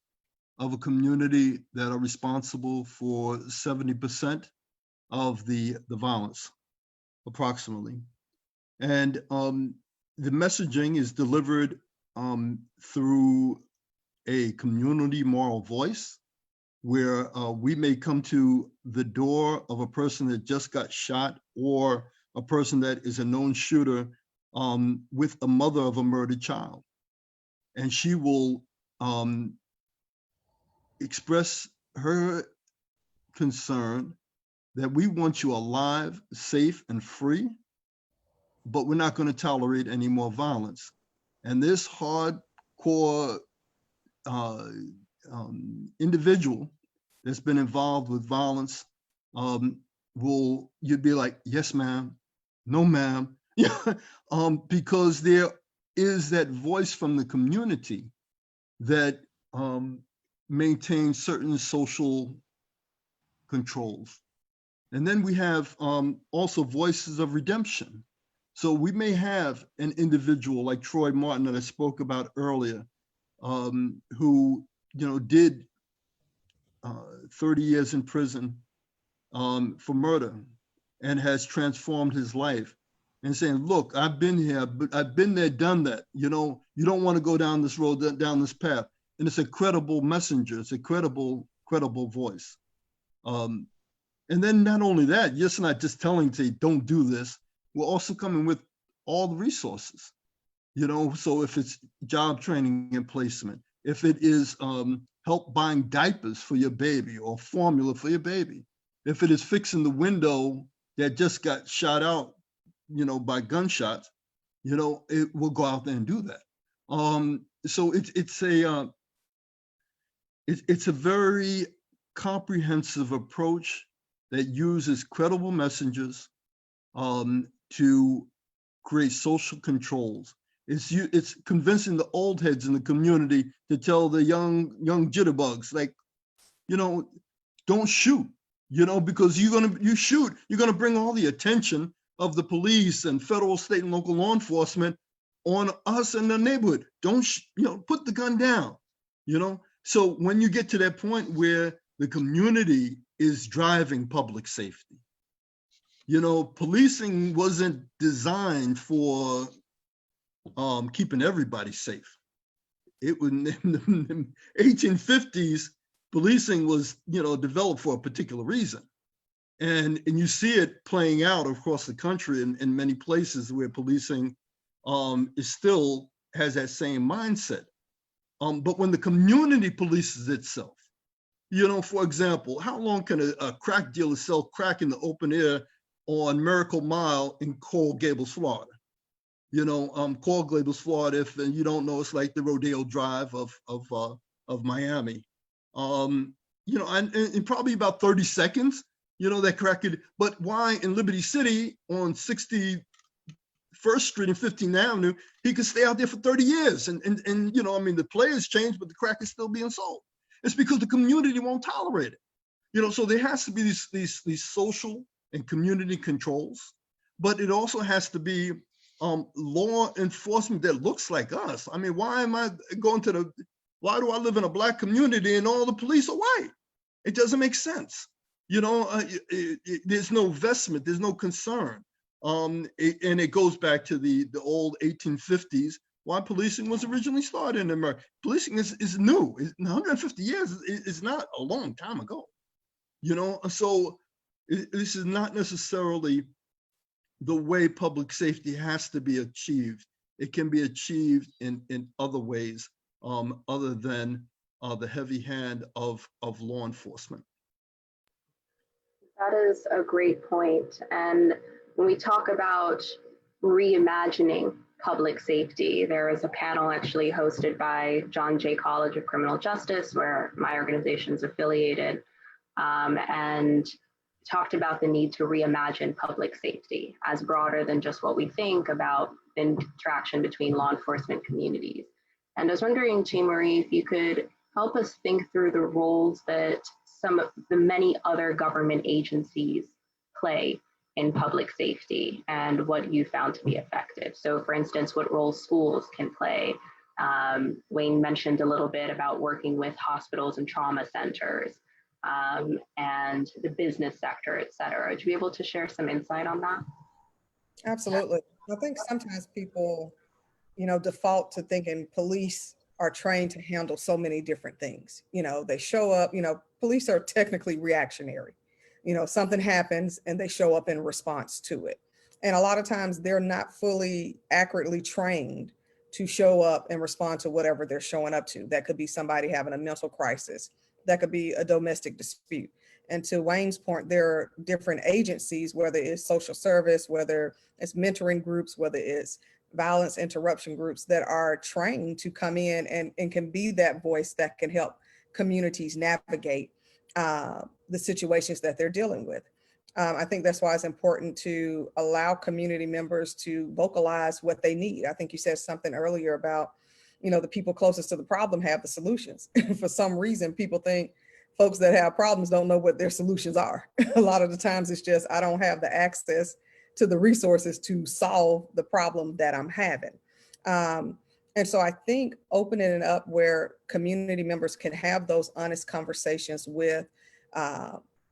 of a community that are responsible for 70% of the violence, approximately. And the messaging is delivered through a community moral voice, where we may come to the door of a person that just got shot or a person that is a known shooter with a mother of a murdered child. And she will express her concern that we want you alive, safe, and free, but we're not going to tolerate any more violence. And this hardcore individual that's been involved with violence you'd be like, yes, ma'am, no, ma'am, because there is that voice from the community that maintains certain social controls. And then we have also voices of redemption. So we may have an individual like Troy Martin that I spoke about earlier, who did 30 years in prison for murder and has transformed his life, and saying, look, I've been here, but I've been there, done that. You don't want to go down this road, down this path. And it's a credible messenger. It's a credible voice. And then not only that, just not just telling say, don't do this. We're also coming with all the resources, so if it's job training and placement, if it is help buying diapers for your baby or formula for your baby, if it is fixing the window that just got shot out, by gunshots, it will go out there and do that. So it's a very comprehensive approach that uses credible messengers to create social controls. It's convincing the old heads in the community to tell the young jitterbugs, like, don't shoot, because you shoot, you're gonna bring all the attention of the police and federal, state, and local law enforcement on us in the neighborhood. Don't, put the gun down, So when you get to that point where the community is driving public safety, policing wasn't designed for keeping everybody safe. It was in the 1850s, policing was, developed for a particular reason. And you see it playing out across the country in many places where policing is still has that same mindset. But when the community polices itself, you know, for example, how long can a crack dealer sell crack in the open air on Miracle Mile in Coral Gables, Florida? You know, Coral Gables, Florida, if you don't know, it's like the Rodeo Drive of Miami. You know, and probably about 30 seconds, you know, that crack could, but why in Liberty City on 61st Street and 15th Avenue, he could stay out there for 30 years. And you know, I mean, the players changed, but the crack is still being sold. It's because the community won't tolerate it. You know, so there has to be these social and community controls, but it also has to be law enforcement that looks like us. I mean, why am I going to why do I live in a Black community and all the police are white? It doesn't make sense. You know, there's no investment, there's no concern. And it goes back to the old 1850s, why policing was originally started in America. Policing is new. 150 years is not a long time ago. You know, so this is not necessarily the way public safety has to be achieved. It can be achieved in other ways other than the heavy hand of law enforcement. That is a great point. And when we talk about reimagining public safety, there is a panel actually hosted by John Jay College of Criminal Justice, where my organization is affiliated, and talked about the need to reimagine public safety as broader than just what we think about interaction between law enforcement communities. And I was wondering, Jean Marie, if you could help us think through the roles that some of the many other government agencies play in public safety and what you found to be effective. So for instance, what roles schools can play. Wayne mentioned a little bit about working with hospitals and trauma centers, and the business sector, et cetera. Would you be able to share some insight on that? Absolutely. I think sometimes people, you know, default to thinking police are trained to handle so many different things. You know, they show up, you know, police are technically reactionary. You know, something happens and they show up in response to it. And a lot of times they're not fully accurately trained to show up and respond to whatever they're showing up to. That could be somebody having a mental crisis. That could be a domestic dispute. And to Wayne's point, there are different agencies, whether it's social service, whether it's mentoring groups, whether it's violence interruption groups, that are trained to come in and can be that voice that can help communities navigate the situations that they're dealing with. I think that's why it's important to allow community members to vocalize what they need. I think you said something earlier about, you know, the people closest to the problem have the solutions. For some reason, people think folks that have problems don't know what their solutions are. A lot of the times it's just, I don't have the access to the resources to solve the problem that I'm having. And so I think opening it up where community members can have those honest conversations with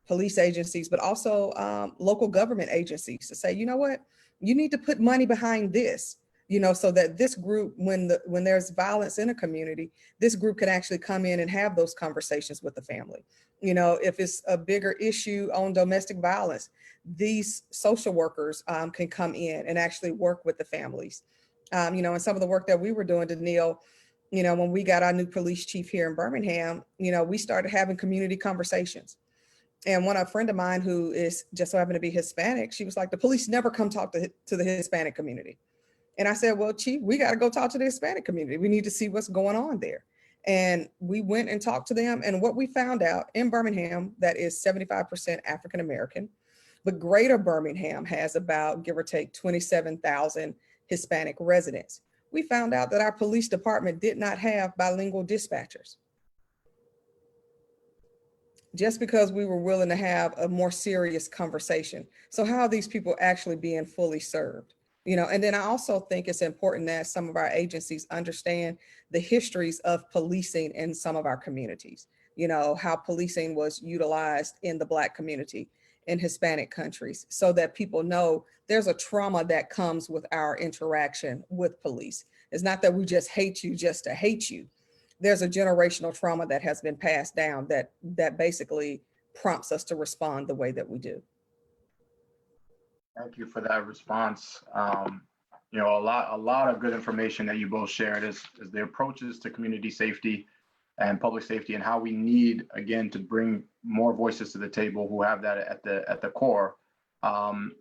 police agencies, but also local government agencies to say, you know what, you need to put money behind this, you know, so that this group, when there's violence in a community, this group can actually come in and have those conversations with the family. You know, if it's a bigger issue on domestic violence, these social workers can come in and actually work with the families. You know, and some of the work that we were doing, Daniil, you know, when we got our new police chief here in Birmingham, you know, we started having community conversations. And a friend of mine who is just so happened to be Hispanic, she was like, the police never come talk to the Hispanic community. And I said, well, chief, we got to go talk to the Hispanic community. We need to see what's going on there. And we went and talked to them. And what we found out in Birmingham, that is 75% African-American, but greater Birmingham has about, give or take, 27,000 Hispanic residents. We found out that our police department did not have bilingual dispatchers. Just because we were willing to have a more serious conversation. So how are these people actually being fully served? You know, and then I also think it's important that some of our agencies understand the histories of policing in some of our communities. You know, how policing was utilized in the Black community, in Hispanic countries, so that people know there's a trauma that comes with our interaction with police. It's not that we just hate you just to hate you. There's a generational trauma that has been passed down that basically prompts us to respond the way that we do. Thank you for that response. A lot of good information that you both shared is the approaches to community safety and public safety, and how we need, again, to bring more voices to the table who have that at the core. Um,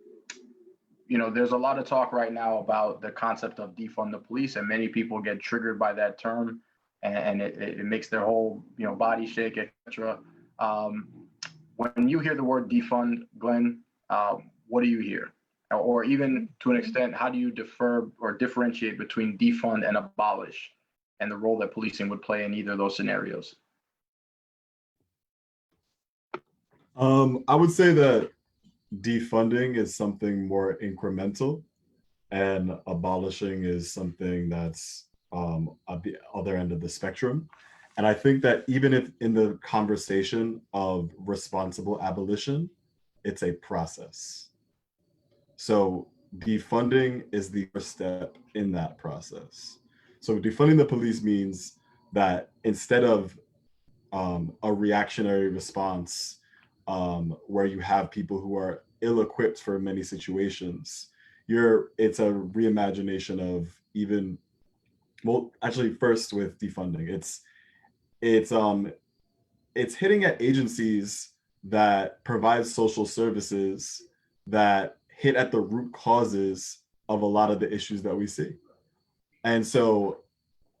there's a lot of talk right now about the concept of defund the police, and many people get triggered by that term, and it makes their whole body shake, etc. Um, when you hear the word defund, Glenn, what do you hear? Or even to an extent, how do you defer or differentiate between defund and abolish, and the role that policing would play in either of those scenarios? I would say that defunding is something more incremental, and abolishing is something that's at the other end of the spectrum. And I think that even if in the conversation of responsible abolition, it's a process. So defunding is the first step in that process. So defunding the police means that instead of a reactionary response where you have people who are ill-equipped for many situations, it's a reimagination of even, well, actually first with defunding, it's hitting at agencies that provide social services that hit at the root causes of a lot of the issues that we see. And so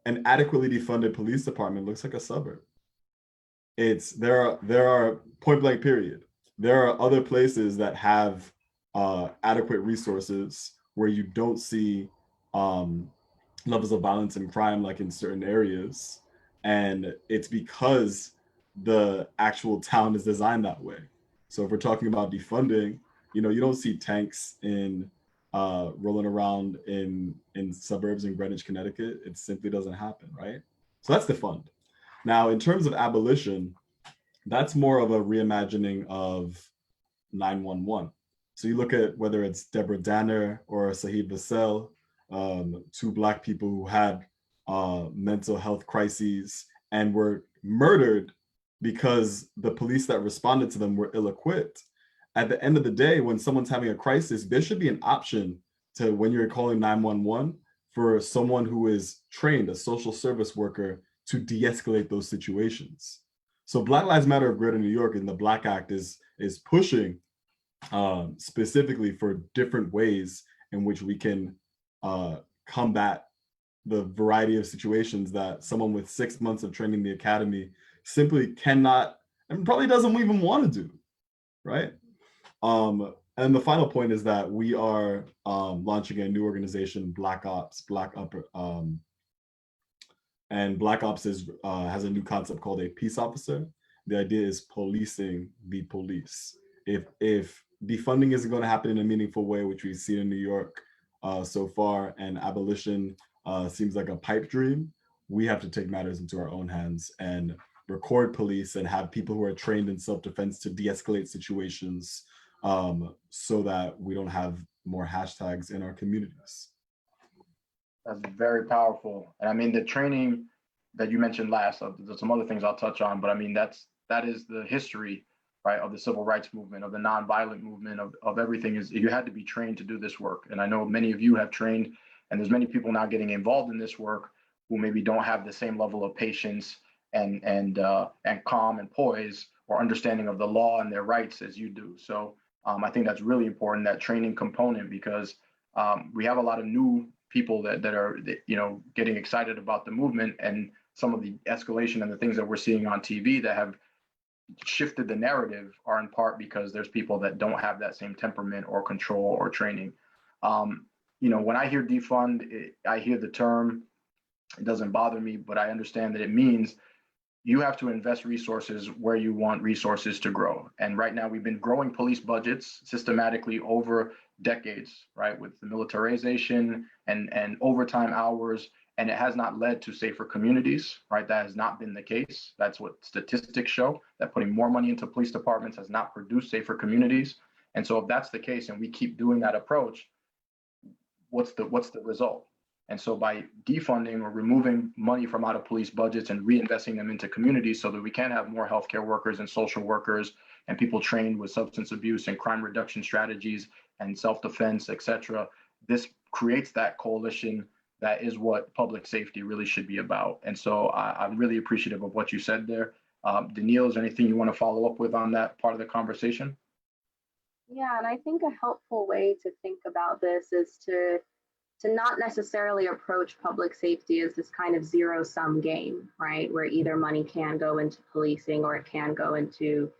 an adequately defunded police department looks like a suburb. There are point blank period. There are other places that have adequate resources where you don't see levels of violence and crime like in certain areas. And it's because the actual town is designed that way. So if we're talking about defunding, you don't see tanks in rolling around in suburbs in Greenwich, Connecticut. It simply doesn't happen, right? So that's defund. Now, in terms of abolition, that's more of a reimagining of 911. So you look at whether it's Deborah Danner or Sahid Vassell, two Black people who had mental health crises and were murdered because the police that responded to them were ill-equipped. At the end of the day, when someone's having a crisis, there should be an option to, when you're calling 911, for someone who is trained, a social service worker, to de-escalate those situations. So Black Lives Matter of Greater New York and the Black Act is pushing specifically for different ways in which we can combat the variety of situations that someone with 6 months of training in the academy simply cannot and probably doesn't even want to do, right? And the final point is that we are launching a new organization, Black Ops, and Black Ops has a new concept called a peace officer. The idea is policing the police. If defunding isn't going to happen in a meaningful way, which we've seen in New York so far, and abolition seems like a pipe dream, we have to take matters into our own hands and record police and have people who are trained in self-defense to de-escalate situations so that we don't have more hashtags in our communities. That's very powerful. And I mean, the training that you mentioned last, there's some other things I'll touch on, but I mean, that is the history, right, of the civil rights movement, of the nonviolent movement, of everything. Is you had to be trained to do this work. And I know many of you have trained, and there's many people now getting involved in this work who maybe don't have the same level of patience and calm and poise or understanding of the law and their rights as you do. So I think that's really important, that training component, because we have a lot of new people that are getting excited about the movement, and some of the escalation and the things that we're seeing on TV that have shifted the narrative are in part because there's people that don't have that same temperament or control or training. When I hear defund, I hear the term, it doesn't bother me, but I understand that it means you have to invest resources where you want resources to grow. And right now we've been growing police budgets systematically over decades, right, with the militarization and overtime hours, and it has not led to safer communities, right? That has not been the case. That's what statistics show, that putting more money into police departments has not produced safer communities. And so if that's the case and we keep doing that approach, what's the result? And so by defunding or removing money from out of police budgets and reinvesting them into communities so that we can have more healthcare workers and social workers, and people trained with substance abuse and crime reduction strategies and self-defense, et cetera. This creates that coalition that is what public safety really should be about. And so I'm really appreciative of what you said there. Daniil, is there anything you want to follow up with on that part of the conversation? Yeah, and I think a helpful way to think about this is to not necessarily approach public safety as this kind of zero-sum game, right? Where either money can go into policing or it can go into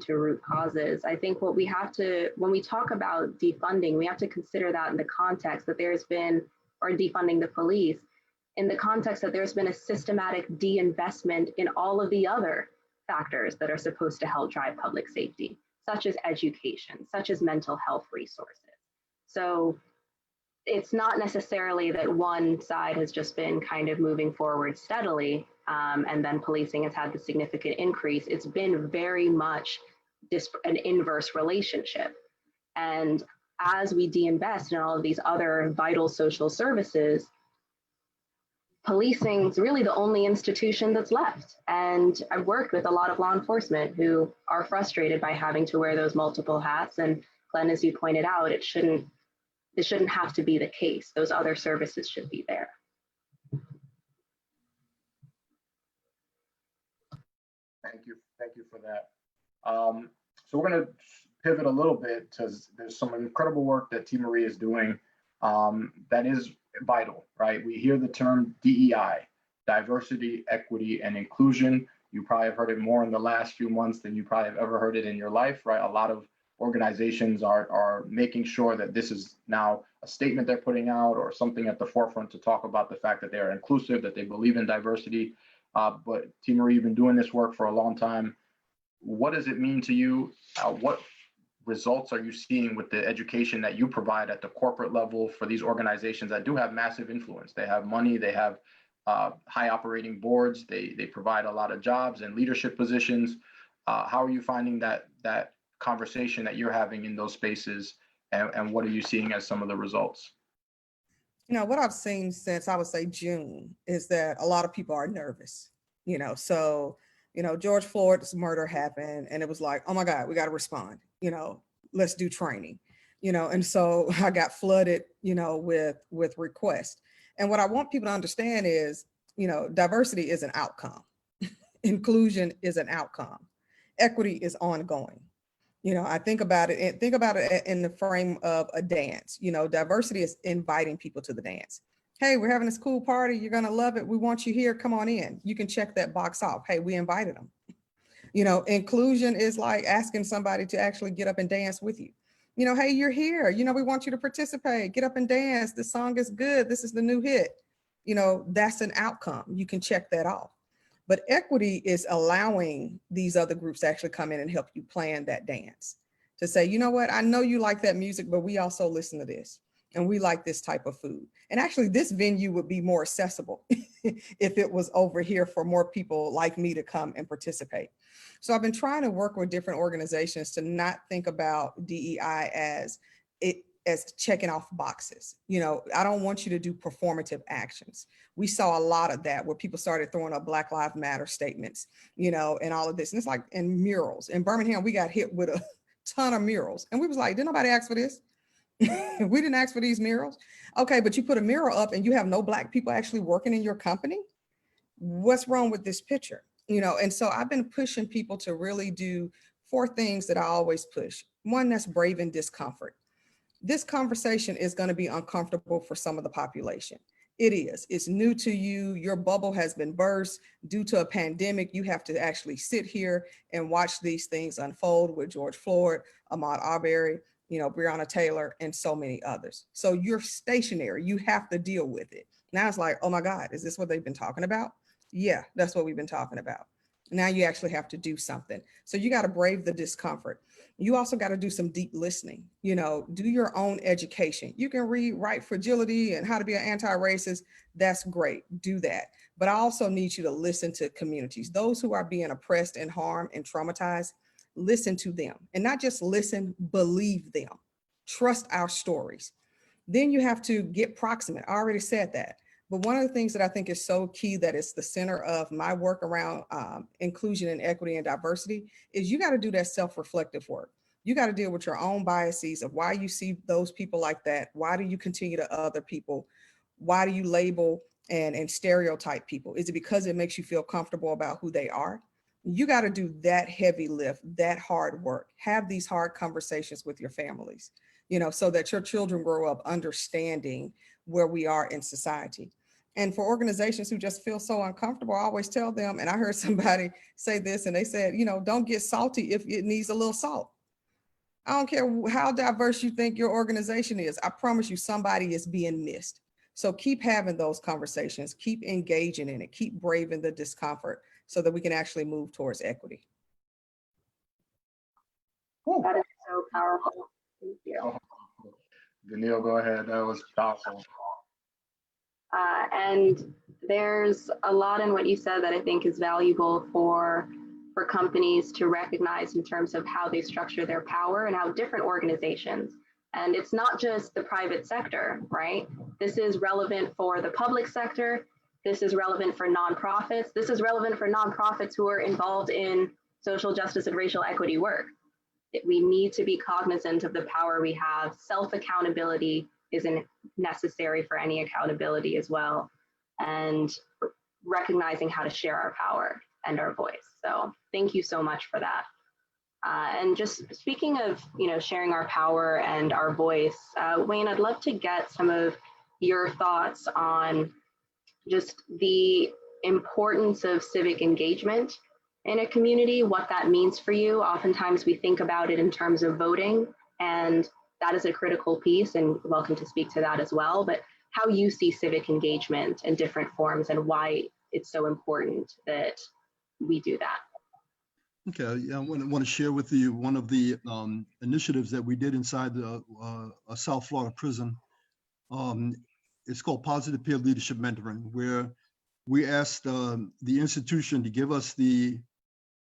root causes. I think what we have to, when we talk about defunding, we have to consider that in the context that there's been, or defunding the police, in the context that there's been a systematic de-investment in all of the other factors that are supposed to help drive public safety, such as education, such as mental health resources. So it's not necessarily that one side has just been kind of moving forward steadily and then policing has had the significant increase. It's been very much an inverse relationship. And as we de-invest in all of these other vital social services, policing is really the only institution that's left. And I've worked with a lot of law enforcement who are frustrated by having to wear those multiple hats. And Glenn, as you pointed out, it shouldn't have to be the case. Those other services should be there. Thank you for that. So we're going to pivot a little bit because there's some incredible work that T. Marie is doing that is vital, right? We hear the term DEI, diversity, equity, and inclusion. You probably have heard it more in the last few months than you probably have ever heard it in your life, right? A lot of organizations are making sure that this is now a statement they're putting out or something at the forefront to talk about the fact that they are inclusive, that they believe in diversity. But T. Marie, you've been doing this work for a long time. What does it mean to you? What results are you seeing with the education that you provide at the corporate level for these organizations that do have massive influence? They have money, they have high operating boards, they provide a lot of jobs and leadership positions. How are you finding that conversation that you're having in those spaces, and what are you seeing as some of the results? You know, what I've seen since I would say June is that a lot of people are nervous, so, George Floyd's murder happened and it was like, oh my God, we got to respond, let's do training, and so I got flooded, with requests. And what I want people to understand is, diversity is an outcome. Inclusion is an outcome. Equity is ongoing. I think about it in the frame of a dance. Diversity is inviting people to the dance. Hey, we're having this cool party. You're going to love it. We want you here. Come on in. You can check that box off. Hey, we invited them. Inclusion is like asking somebody to actually get up and dance with you. Hey, you're here. We want you to participate. Get up and dance. The song is good. This is the new hit. That's an outcome. You can check that off. But equity is allowing these other groups to actually come in and help you plan that dance. To say, you know what, I know you like that music, but we also listen to this. And we like this type of food. And actually, this venue would be more accessible if it was over here for more people like me to come and participate. So I've been trying to work with different organizations to not think about DEI as checking off boxes. I don't want you to do performative actions. We saw a lot of that where people started throwing up Black Lives Matter statements, and all of this. And it's like in murals. In Birmingham, we got hit with a ton of murals. And we was like, did nobody ask for this? We didn't ask for these murals. Okay, but you put a mural up and you have no Black people actually working in your company. What's wrong with this picture? And so I've been pushing people to really do 4 things that I always push. One, that's braving discomfort. This conversation is going to be uncomfortable for some of the population. It is. It's new to you. Your bubble has been burst due to a pandemic. You have to actually sit here and watch these things unfold with George Floyd, Ahmaud Arbery, Breonna Taylor, and so many others. So you're stationary. You have to deal with it. Now it's like, oh my God, is this what they've been talking about? Yeah, that's what we've been talking about. Now you actually have to do something. So you got to brave the discomfort. You also got to do some deep listening, do your own education. You can read Right Fragility and How to Be an Anti-Racist. That's great. Do that. But I also need you to listen to communities, those who are being oppressed and harmed and traumatized. Listen to them, and not just listen, believe them. Trust our stories. Then you have to get proximate. I already said that. But one of the things that I think is so key, that is the center of my work around inclusion and equity and diversity, is you got to do that self-reflective work. You got to deal with your own biases of why you see those people like that. Why do you continue to other people? Why do you label and stereotype people? Is it because it makes you feel comfortable about who they are? You got to do that heavy lift, that hard work, have these hard conversations with your families, so that your children grow up understanding where we are in society. And for organizations who just feel so uncomfortable, I always tell them, and I heard somebody say this, and they said, don't get salty if it needs a little salt. I don't care how diverse you think your organization is. I promise you, somebody is being missed. So keep having those conversations, keep engaging in it, keep braving the discomfort so that we can actually move towards equity. That is so powerful. Thank you. Danielle, go ahead. That was powerful. And there's a lot in what you said that I think is valuable for companies to recognize in terms of how they structure their power and how different organizations. And it's not just the private sector, right? This is relevant for the public sector. This is relevant for nonprofits. This is relevant for nonprofits who are involved in social justice and racial equity work. We need to be cognizant of the power we have. Self-accountability isn't necessary for any accountability as well. And recognizing how to share our power and our voice. So thank you so much for that. And just speaking of, sharing our power and our voice, Wayne, I'd love to get some of your thoughts on just the importance of civic engagement in a community, what that means for you. Oftentimes we think about it in terms of voting, and that is a critical piece, and welcome to speak to that as well, but how you see civic engagement in different forms and why it's so important that we do that. Okay, yeah, I want to share with you one of the initiatives that we did inside the South Florida prison. It's called Positive Peer Leadership Mentoring, where we asked the institution to give us the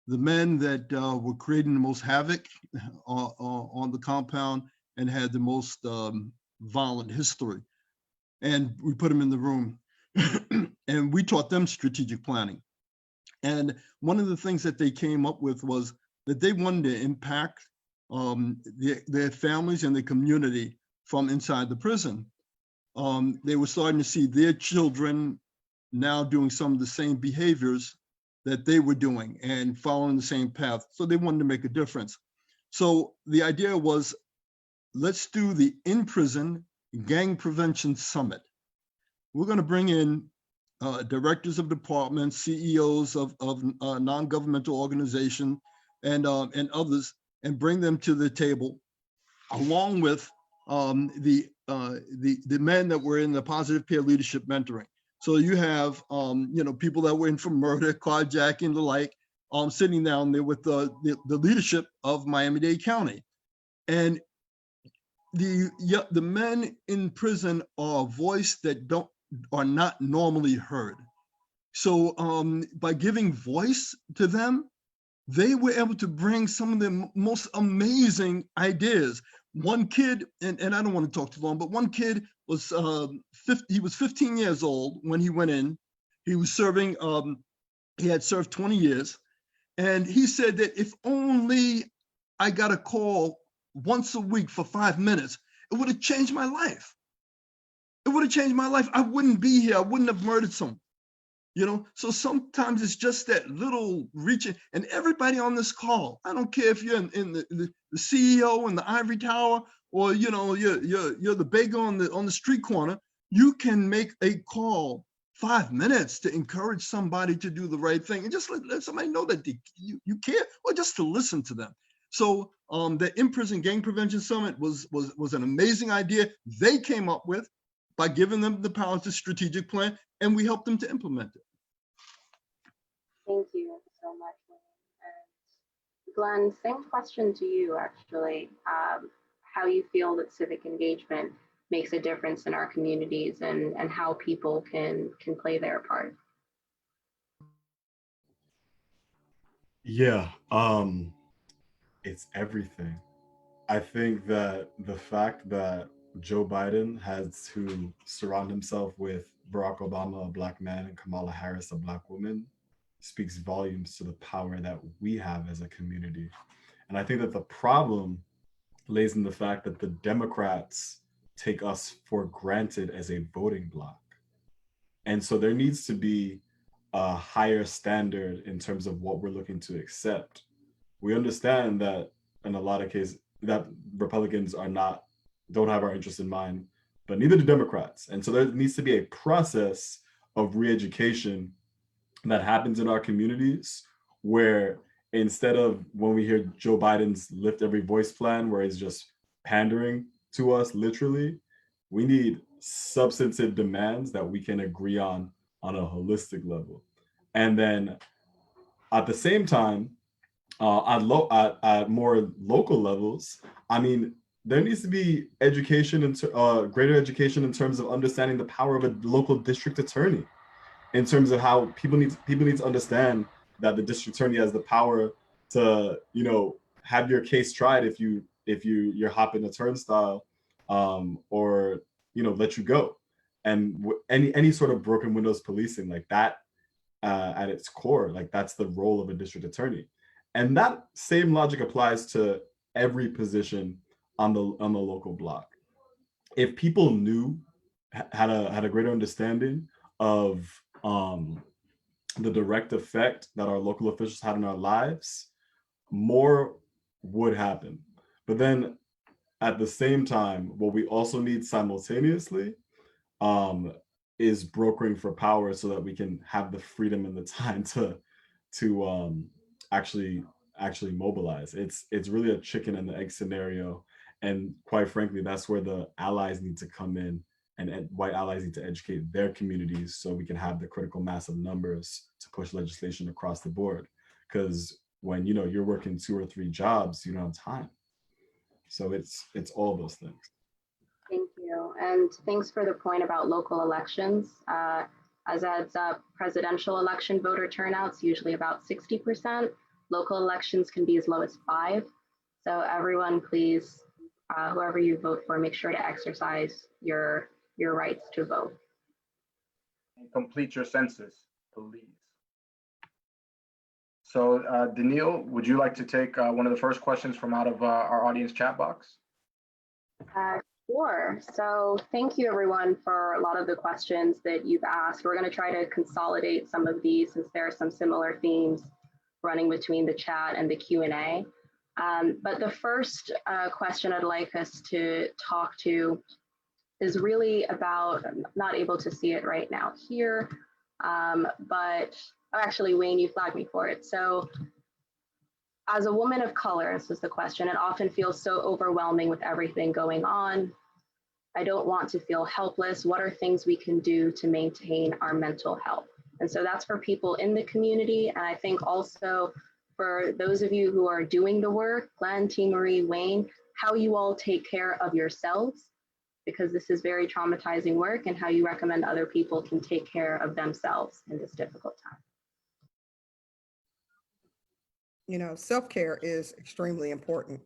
men that were creating the most havoc on the compound and had the most violent history. And we put them in the room and we taught them strategic planning. And one of the things that they came up with was that they wanted to impact their families and their community from inside the prison. They were starting to see their children now doing some of the same behaviors that they were doing and following the same path. So they wanted to make a difference. So the idea was, let's do the in-prison gang prevention summit. We're going to bring in directors of departments, CEOs of non-governmental organizations, and others, and bring them to the table, along with the men that were in the Positive Peer Leadership Mentoring. So you have people that were in for murder, carjacking, the like, sitting down there with the leadership of Miami-Dade County, and the men in prison are a voice that are not normally heard. So by giving voice to them, they were able to bring some of the most amazing ideas. One kid, and I don't want to talk too long, but one kid was he was 15 years old when he went in. He was serving, he had served 20 years. And he said that if only I got a call once a week for 5 minutes, it would have changed my life. It would have changed my life. I wouldn't be here. I wouldn't have murdered someone. So sometimes it's just that little reaching. And everybody on this call, I don't care if you're in the CEO in the ivory tower, or you're the bagel on the street corner, you can make a call 5 minutes to encourage somebody to do the right thing, and just let somebody know that you care, or just to listen to them. So the in-prison gang prevention summit was an amazing idea they came up with by giving them the power to strategic plan, and we helped them to implement it. Thank you so much, Wayne. And Glenn, same question to you, actually. How you feel that civic engagement makes a difference in our communities, and how people can play their part. Yeah, it's everything. I think that the fact that Joe Biden has to surround himself with Barack Obama, a black man, and Kamala Harris, a black woman, speaks volumes to the power that we have as a community. And I think that the problem lays in the fact that the Democrats take us for granted as a voting bloc. And so there needs to be a higher standard in terms of what we're looking to accept. We understand that in a lot of cases that Republicans don't have our interests in mind, but neither do Democrats. And so there needs to be a process of re-education that happens in our communities where instead of when we hear Joe Biden's lift every voice plan where he's just pandering to us literally, we need substantive demands that we can agree on a holistic level. And then at the same time, at more local levels, I mean, there needs to be education and greater education in terms of understanding the power of a local district attorney, in terms of how people need to understand that the district attorney has the power to, have your case tried if you're hopping a turnstile, or let you go, and any sort of broken windows policing like that, at its core, like that's the role of a district attorney. And that same logic applies to every position on the local block. If people had a greater understanding of the direct effect that our local officials had in our lives, more would happen. But then at the same time, what we also need simultaneously is brokering for power so that we can have the freedom and the time to actually mobilize. It's really a chicken and the egg scenario. And quite frankly, that's where the allies need to come in, and white allies need to educate their communities so we can have the critical mass of numbers to push legislation across the board. Because when you're working 2 or 3 jobs, you don't have time. So it's all those things. Thank you. And thanks for the point about local elections. As adds up, presidential election voter turnout's usually about 60%. Local elections can be as low as 5%. So everyone, please, whoever you vote for, make sure to exercise your rights to vote. And complete your census, please. So Daniil, would you like to take one of the first questions from out of our audience chat box? Sure. So thank you everyone for a lot of the questions that you've asked. We're going to try to consolidate some of these since there are some similar themes running between the chat and the Q&A. But the first question I'd like us to talk to is really about, I'm not able to see it right now here, but actually, Wayne, you flagged me for it. So as a woman of color, this is the question, it often feels so overwhelming with everything going on. I don't want to feel helpless. What are things we can do to maintain our mental health? And so that's for people in the community. And I think also for those of you who are doing the work, Glenn, T. Marie, Wayne, how you all take care of yourselves, because this is very traumatizing work, and how you recommend other people can take care of themselves in this difficult time. Self-care is extremely important.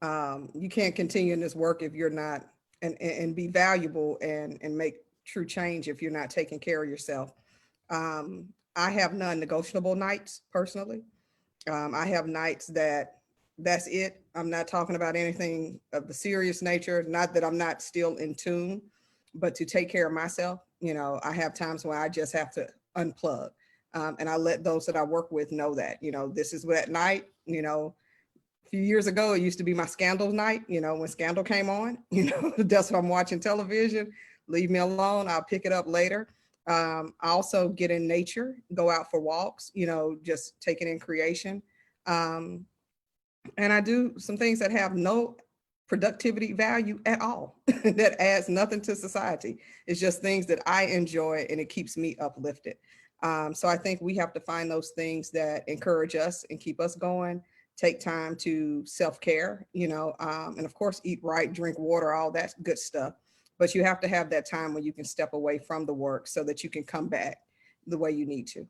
You can't continue in this work if you're not, and be valuable and make true change if you're not taking care of yourself. I have non-negotiable nights personally. I have nights that's it. I'm not talking about anything of the serious nature, not that I'm not still in tune, but to take care of myself. I have times where I just have to unplug. And I let those that I work with know that, this is what at night, a few years ago, it used to be my Scandal night, when Scandal came on, that's what I'm watching television, leave me alone, I'll pick it up later. I also get in nature, go out for walks, just taking in creation. And I do some things that have no productivity value at all, that adds nothing to society. It's just things that I enjoy and it keeps me uplifted. So I think we have to find those things that encourage us and keep us going, take time to self-care, and of course, eat right, drink water, all that good stuff. But you have to have that time when you can step away from the work so that you can come back the way you need to.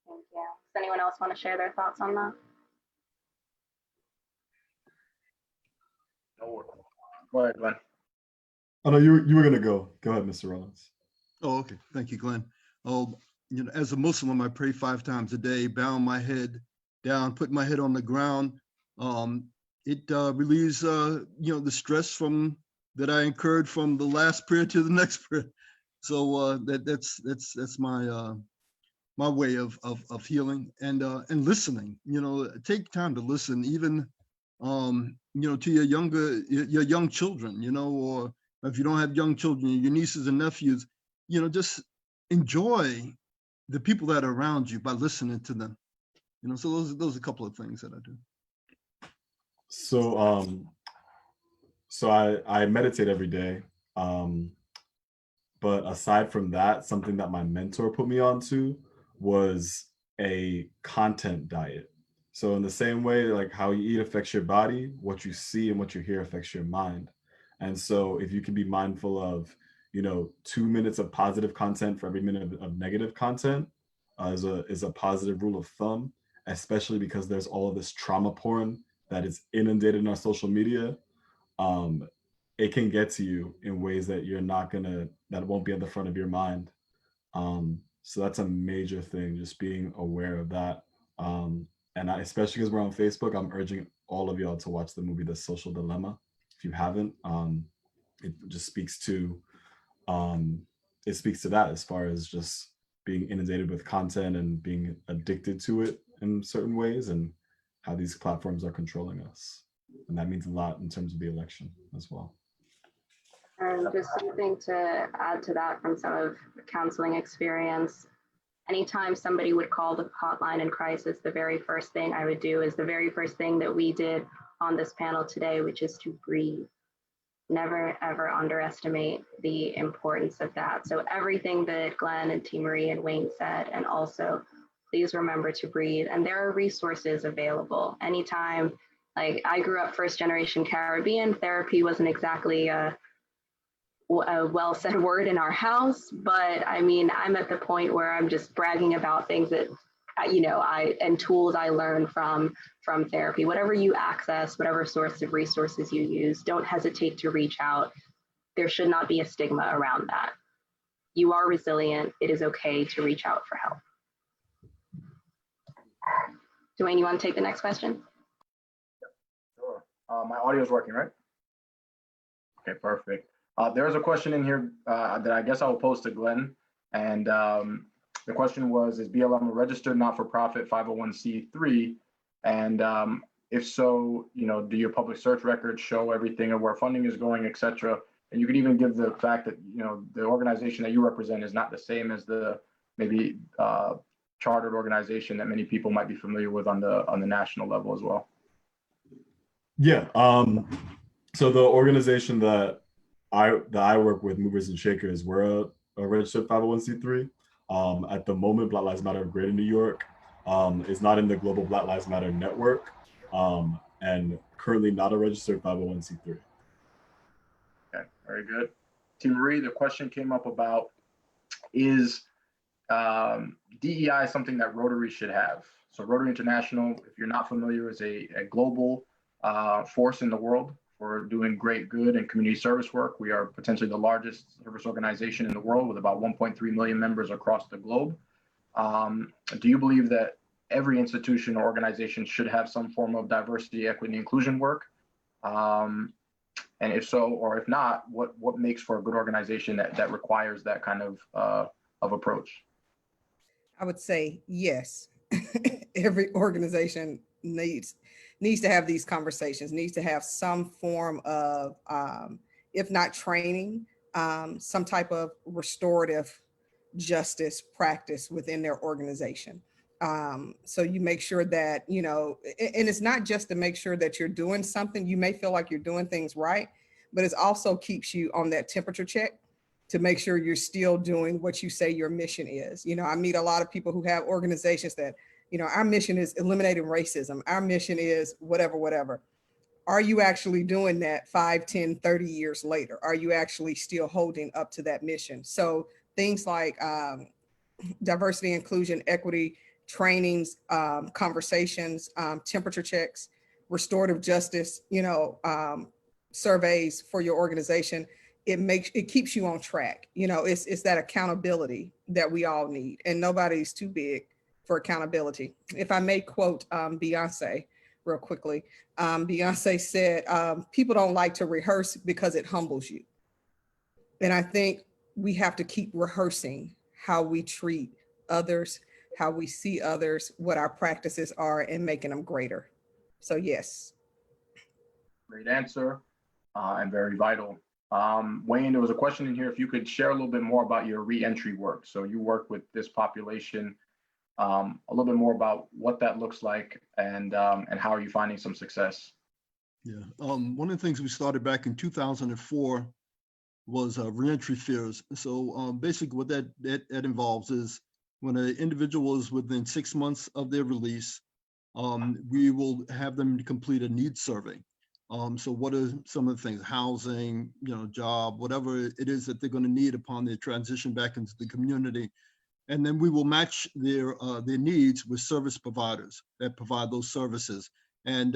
Thank you. Does anyone else want to share their thoughts on that? No, go ahead, Glenn. Oh no, you were gonna go. Go ahead, Mr. Rawlins. Oh, okay. Thank you, Glenn. Oh, as a Muslim, I pray 5 times a day, bowing my head down, putting my head on the ground. It relieves, the stress from that I incurred from the last prayer to the next prayer. So that's my way of healing and listening. Take time to listen, even to your young children. Or if you don't have young children, your nieces and nephews. Just enjoy the people that are around you by listening to them. So those are a couple of things that I do. So I meditate every day. But aside from that, something that my mentor put me onto was a content diet. So in the same way, like how you eat affects your body, what you see and what you hear affects your mind. And so if you can be mindful of, 2 minutes of positive content for every minute of negative content is a positive rule of thumb, especially because there's all of this trauma porn that is inundated in our social media. It can get to you in ways that that won't be at the front of your mind. So that's a major thing, just being aware of that. And especially because we're on Facebook, I'm urging all of y'all to watch the movie The Social Dilemma. If you haven't, it just speaks to that as far as just being inundated with content and being addicted to it in certain ways and how these platforms are controlling us. And that means a lot in terms of the election as well. And just something to add to that from some of the counseling experience. Anytime somebody would call the hotline in crisis, the very first thing I would do is the very first thing that we did on this panel today, which is to breathe. Never, ever underestimate the importance of that. So everything that Glenn and T. Marie and Wayne said, and also please remember to breathe. And there are resources available. Anytime, like I grew up first generation Caribbean, therapy wasn't exactly a well said word in our house, but I mean, I'm at the point where I'm just bragging about things that, and tools I learned from therapy. Whatever you access, whatever source of resources you use, don't hesitate to reach out. There should not be a stigma around that. You are resilient. It is okay to reach out for help. Dwayne, you want to take the next question? Sure. My audio is working, right? Okay, perfect. There's a question in here that I guess I will pose to Glenn. And the question was, is BLM a registered not-for-profit 501c3? And if so, do your public search records show everything of where funding is going, et cetera? And you could even give the fact that, the organization that you represent is not the same as the maybe chartered organization that many people might be familiar with on the national level as well. Yeah. So the organization that I work with, Movers and Shakers, we're a registered 501c3. At the moment, Black Lives Matter of Greater New York is not in the Global Black Lives Matter network, and currently not a registered 501c3. Okay, very good. T. Marie, the question came up about, is DEI something that Rotary should have? So Rotary International, if you're not familiar, is a global force in the world for doing great good and community service work. We are potentially the largest service organization in the world with about 1.3 million members across the globe. Do you believe that every institution or organization should have some form of diversity, equity, and inclusion work? And if so, or if not, what makes for a good organization that requires that kind of approach? I would say yes. Every organization needs to have these conversations, needs to have some form of, if not training, some type of restorative justice practice within their organization. So you make sure that, and it's not just to make sure that you're doing something. You may feel like you're doing things right, but it also keeps you on that temperature check to make sure you're still doing what you say your mission is. I meet a lot of people who have organizations that, our mission is eliminating racism. Our mission is whatever. Are you actually doing that 5, 10, 30 years later? Are you actually still holding up to that mission? So things like diversity, inclusion, equity, trainings, conversations, temperature checks, restorative justice, surveys for your organization, it keeps you on track. You know, it's that accountability that we all need, and nobody's too big for accountability. If I may quote Beyonce real quickly, Beyonce said, people don't like to rehearse because it humbles you. And I think we have to keep rehearsing how we treat others, how we see others, what our practices are, and making them greater. So yes. Great answer, and very vital. Wayne, there was a question in here. If you could share a little bit more about your reentry work. So you work with this population, a little bit more about what that looks like, and how are you finding some success? Yeah, one of the things we started back in 2004 was reentry fears. So basically what that involves is when an individual is within 6 months of their release, we will have them complete a needs survey. So what are some of the things, housing, job, whatever it is that they're going to need upon their transition back into the community. And then we will match their needs with service providers that provide those services. And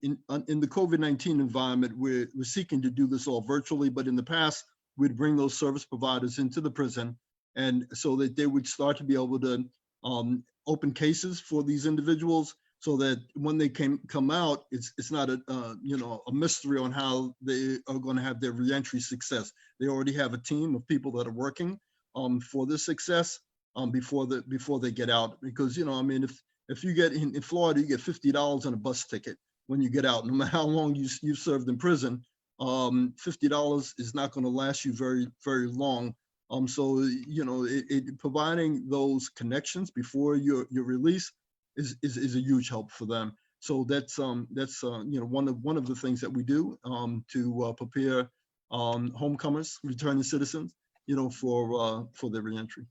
in the COVID-19 environment, we're seeking to do this all virtually, but in the past, we'd bring those service providers into the prison, and so that they would start to be able to open cases for these individuals, so that when they come out, it's not a mystery on how they are going to have their reentry success. They already have a team of people that are working for this success before they get out. Because if you get in Florida, you get $50 on a bus ticket when you get out, no matter how long you've served in prison. $50 is not going to last you very, very long. So providing those connections before your release is a huge help for them. So that's one of the things that we do to prepare homecomers, returning citizens, for their reentry.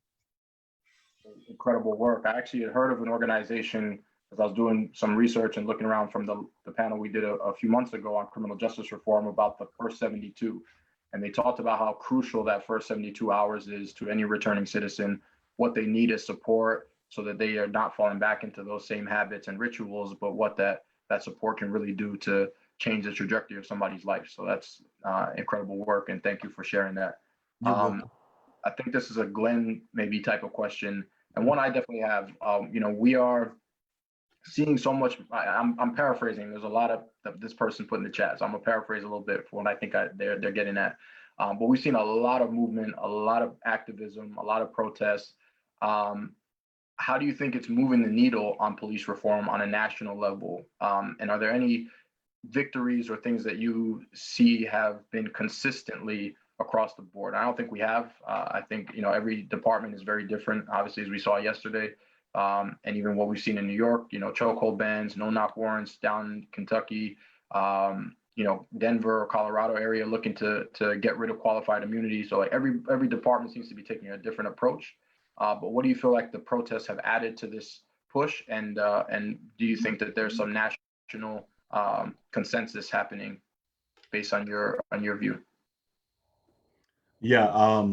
Incredible work. I actually had heard of an organization, as I was doing some research and looking around from the panel we did a few months ago on criminal justice reform, about the first 72. And they talked about how crucial that first 72 hours is to any returning citizen, what they need as support so that they are not falling back into those same habits and rituals, but what that support can really do to change the trajectory of somebody's life. So that's incredible work, and thank you for sharing that. I think this is a Glenn maybe type of question, and one I definitely have. We are seeing so much. I'm paraphrasing. There's a lot of this person put in the chat, so I'm gonna paraphrase a little bit for what I think they're getting at. But we've seen a lot of movement, a lot of activism, a lot of protests. How do you think it's moving the needle on police reform on a national level? And are there any victories or things that you see have been consistently across the board? I don't think we have. I think every department is very different, obviously, as we saw yesterday. And even what we've seen in New York, chokehold bans, no-knock warrants down in Kentucky, Denver, Colorado area looking to get rid of qualified immunity. So like every department seems to be taking a different approach. But what do you feel like the protests have added to this push? And do you think that there's some national consensus happening based on your view? Yeah,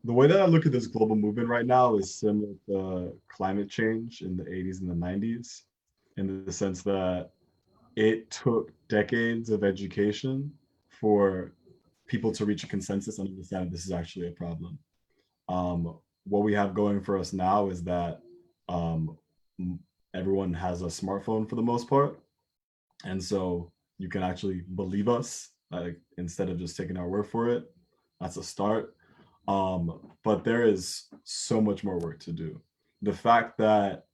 the way that I look at this global movement right now is similar to climate change in the 80s and the 90s, in the sense that it took decades of education for people to reach a consensus and understand that this is actually a problem. What we have going for us now is that everyone has a smartphone for the most part. And so you can actually believe us, like, instead of just taking our word for it. That's a start. But there is so much more work to do. The fact that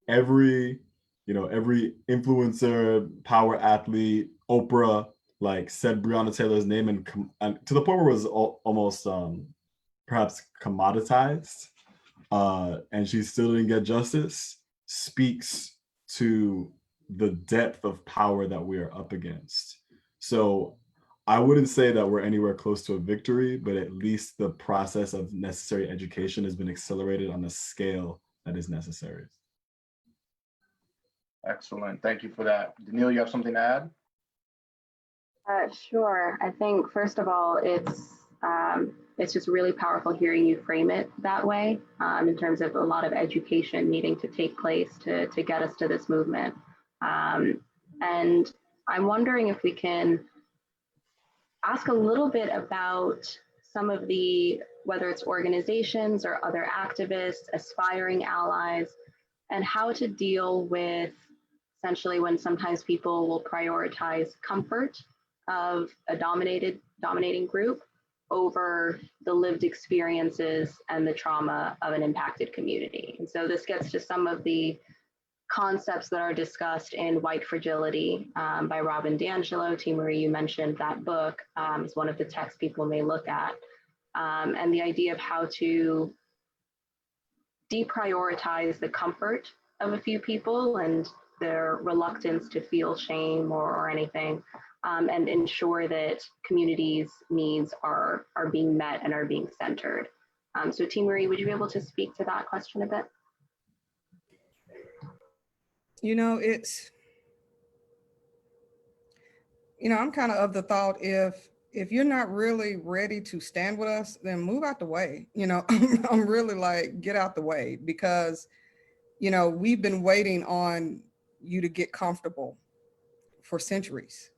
every influencer, power athlete, Oprah, said Breonna Taylor's name and to the point where it was almost perhaps commoditized, and she still didn't get justice, speaks to the depth of power that we are up against. So I wouldn't say that we're anywhere close to a victory, but at least the process of necessary education has been accelerated on a scale that is necessary. Excellent. Thank you for that. Daniil, you have something to add? Sure. I think, first of all, it's just really powerful hearing you frame it that way, in terms of a lot of education needing to take place to get us to this movement. And I'm wondering if we can ask a little bit about some of the, whether it's organizations or other activists, aspiring allies, and how to deal with essentially when sometimes people will prioritize comfort of a dominating group over the lived experiences and the trauma of an impacted community. And so this gets to some of the concepts that are discussed in White Fragility by Robin DiAngelo. T. Marie, you mentioned that book is one of the texts people may look at. And the idea of how to deprioritize the comfort of a few people and their reluctance to feel shame or anything, and ensure that communities' needs are being met and are being centered. So T. Marie, would you be able to speak to that question a bit? You know, I'm kind of the thought, if you're not really ready to stand with us, then move out the way. I'm really like, get out the way, because, we've been waiting on you to get comfortable for centuries.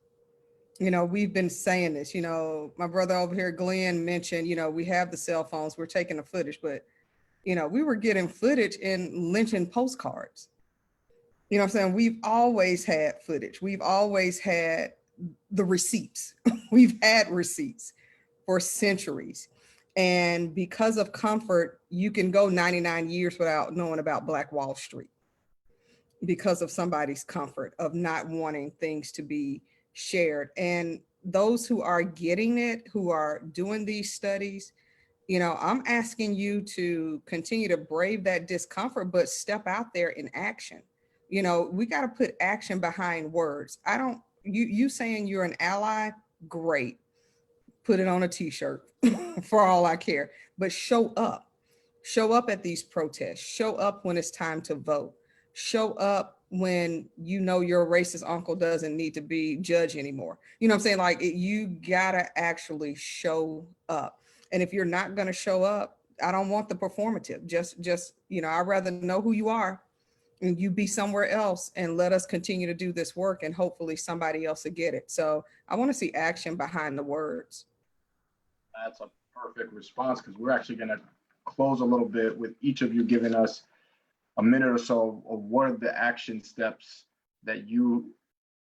We've been saying this, my brother over here, Glenn, mentioned, we have the cell phones, we're taking the footage, but, we were getting footage in lynching postcards. You know what I'm saying? We've always had footage. We've always had the receipts. We've had receipts for centuries. And because of comfort, you can go 99 years without knowing about Black Wall Street because of somebody's comfort of not wanting things to be shared. And those who are getting it, who are doing these studies, I'm asking you to continue to brave that discomfort, but step out there in action. We got to put action behind words. You saying you're an ally, great. Put it on a t-shirt for all I care, but show up at these protests, show up when it's time to vote, show up when your racist uncle doesn't need to be judged anymore. You know what I'm saying? Like, you gotta actually show up. And if you're not gonna show up, I don't want the performative. Just I'd rather know who you are and you be somewhere else, and let us continue to do this work, and hopefully somebody else will get it. So I want to see action behind the words. That's a perfect response, because we're actually going to close a little bit with each of you giving us a minute or so of what are the action steps that you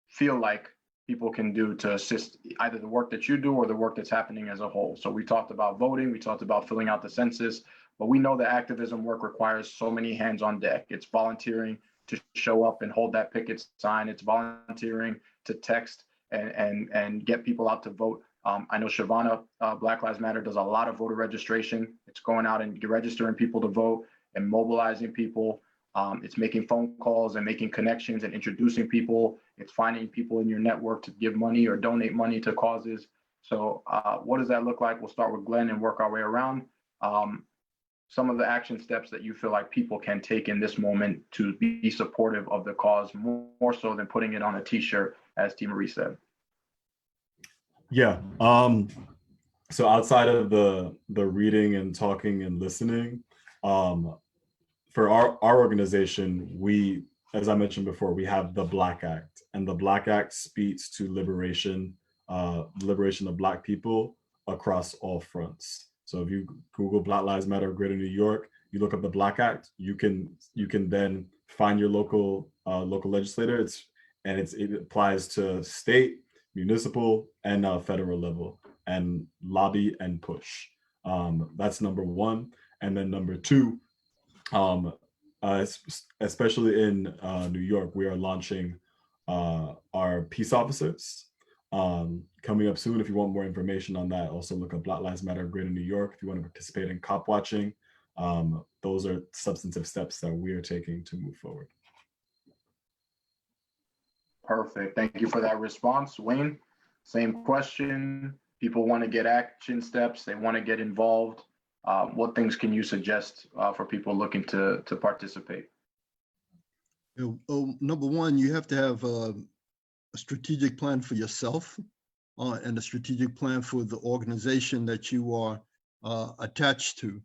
feel like people can do to assist either the work that you do or the work that's happening as a whole. So we talked about voting, we talked about filling out the census, but we know that activism work requires so many hands on deck. It's volunteering to show up and hold that picket sign. It's volunteering to text and get people out to vote. I know Shavana, Black Lives Matter, does a lot of voter registration. It's going out and registering people to vote and mobilizing people. It's making phone calls and making connections and introducing people. It's finding people in your network to give money or donate money to causes. So what does that look like? We'll start with Glenn and work our way around. Some of the action steps that you feel like people can take in this moment to be supportive of the cause, more so than putting it on a t-shirt, as T. Marie said. Yeah. So outside of the reading and talking and listening, for our organization, we, as I mentioned before, we have the Black Act, and the Black Act speaks to liberation of Black people across all fronts. So if you Google Black Lives Matter Greater New York, you look up the Black Act, you can then find your local legislator. It applies to state, municipal, and federal level, and lobby and push. That's number one. And then number two, especially in New York, we are launching our peace officers coming up soon. If you want more information on that, also look up Black Lives Matter Greater New York. If you want to participate in cop watching, those are substantive steps that we are taking to move forward. Perfect. Thank you for that response. Wayne, same question. People want to get action steps. They want to get involved. What things can you suggest for people looking to participate? Number one, you have to have a strategic plan for yourself and a strategic plan for the organization that you are attached to.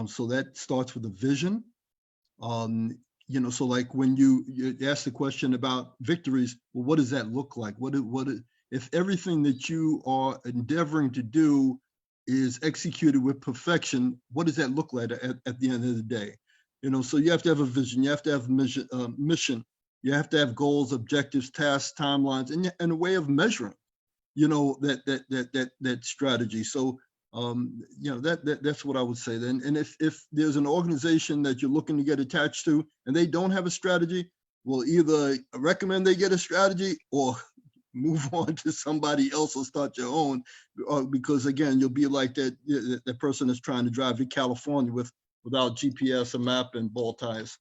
So that starts with a vision. So like when you ask the question about victories, well, what does that look like? What if everything that you are endeavoring to do is executed with perfection, what does that look like at the end of the day? You know, so you have to have a vision, you have to have mission, you have to have goals, objectives, tasks, timelines, and a way of measuring, you know, that strategy. So, you know, that's what I would say then. And if there's an organization that you're looking to get attached to and they don't have a strategy, we'll either recommend they get a strategy or move on to somebody else or start your own, because again, you'll be like that person that's trying to drive to California without GPS, a map, and ball ties.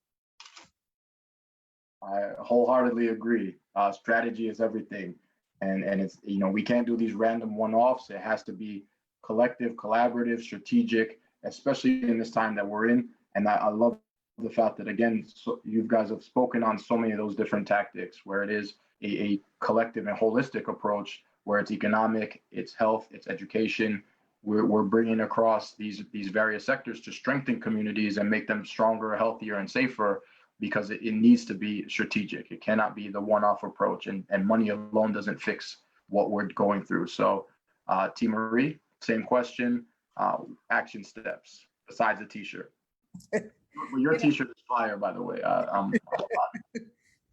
I wholeheartedly agree. Strategy is everything. And it's, you know, we can't do these random one-offs. It has to be collective, collaborative, strategic, especially in this time that we're in. And I love the fact that, again, so you guys have spoken on so many of those different tactics where it is a collective and holistic approach, where it's economic, it's health, it's education. We're bringing across these various sectors to strengthen communities and make them stronger, healthier, and safer, because it needs to be strategic. It cannot be the one-off approach, and money alone doesn't fix what we're going through. So T. Marie, same question, action steps besides a t-shirt. Your t-shirt is fire, by the way.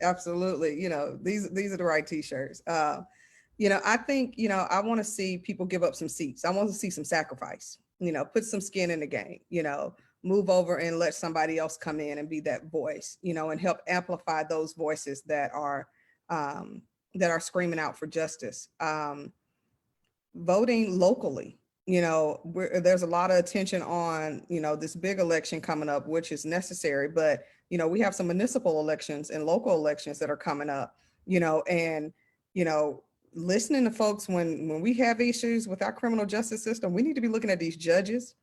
Absolutely. You know, these are the right t-shirts. You know, I think, you know, I want to see people give up some seats. I want to see some sacrifice, you know, put some skin in the game, you know, move over and let somebody else come in and be that voice, you know, and help amplify those voices that are screaming out for justice. Voting locally, you know, there's a lot of attention on, you know, this big election coming up, which is necessary, but, you know, we have some municipal elections and local elections that are coming up, you know, and, you know, listening to folks when we have issues with our criminal justice system, we need to be looking at these judges.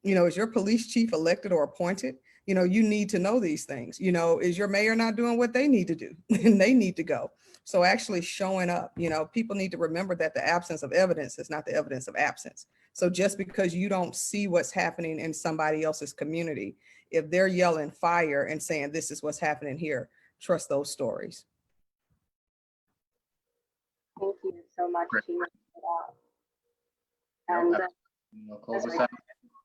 You know, is your police chief elected or appointed? You know, you need to know these things. You know, is your mayor not doing what they need to do? And they need to go. So actually showing up, you know, people need to remember that the absence of evidence is not the evidence of absence. So just because you don't see what's happening in somebody else's community, if they're yelling fire and saying this is what's happening here, trust those stories. Thank you so much, Tina, for that. And Close us out.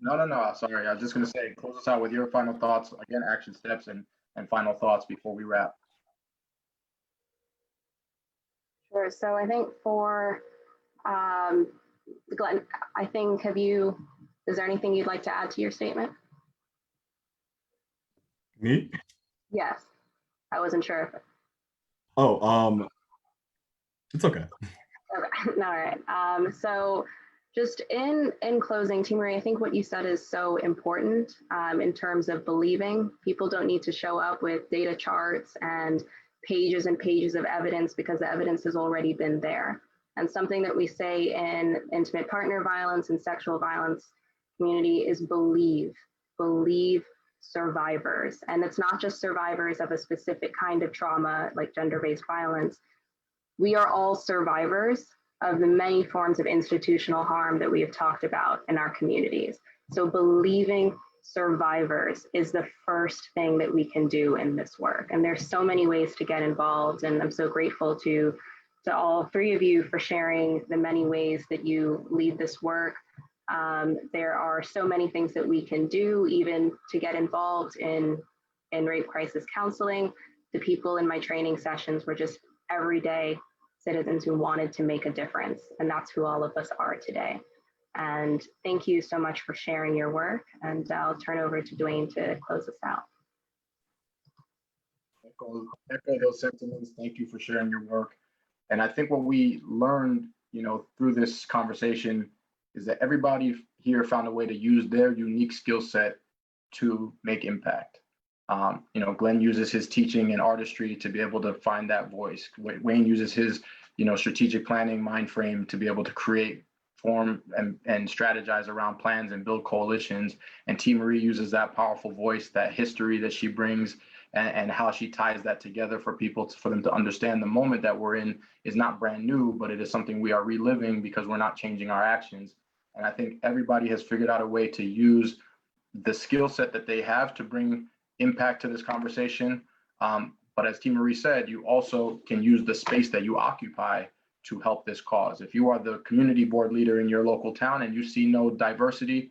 No, sorry. I was just going to say, close us out with your final thoughts, again, action steps and final thoughts before we wrap. Sure. So I think for Glenn, I think, is there anything you'd like to add to your statement? Me? Yes. I wasn't sure if. Oh, it's okay. Okay. All right. So just in closing, T. Marie, I think what you said is so important in terms of believing. People don't need to show up with data charts and pages and pages of evidence, because the evidence has already been there. And something that we say in intimate partner violence and sexual violence community is believe survivors. And it's not just survivors of a specific kind of trauma like gender-based violence. We are all survivors of the many forms of institutional harm that we have talked about in our communities. So believing survivors is the first thing that we can do in this work. And there's so many ways to get involved. And I'm so grateful to all three of you for sharing the many ways that you lead this work. There are so many things that we can do, even to get involved in rape crisis counseling. The people in my training sessions were just everyday citizens who wanted to make a difference. And that's who all of us are today. And thank you so much for sharing your work. And I'll turn over to Dwayne to close us out. Echo those sentiments. Thank you for sharing your work. And I think what we learned, you know, through this conversation is that everybody here found a way to use their unique skill set to make impact. You know, Glenn uses his teaching and artistry to be able to find that voice. Wayne uses his, you know, strategic planning mind frame to be able to create, form, and strategize around plans and build coalitions. And T. Marie uses that powerful voice, that history that she brings, and how she ties that together for people, for them to understand the moment that we're in is not brand new, but it is something we are reliving because we're not changing our actions. And I think everybody has figured out a way to use the skill set that they have to bring impact to this conversation. But as T. Marie said, you also can use the space that you occupy to help this cause. If you are the community board leader in your local town and you see no diversity,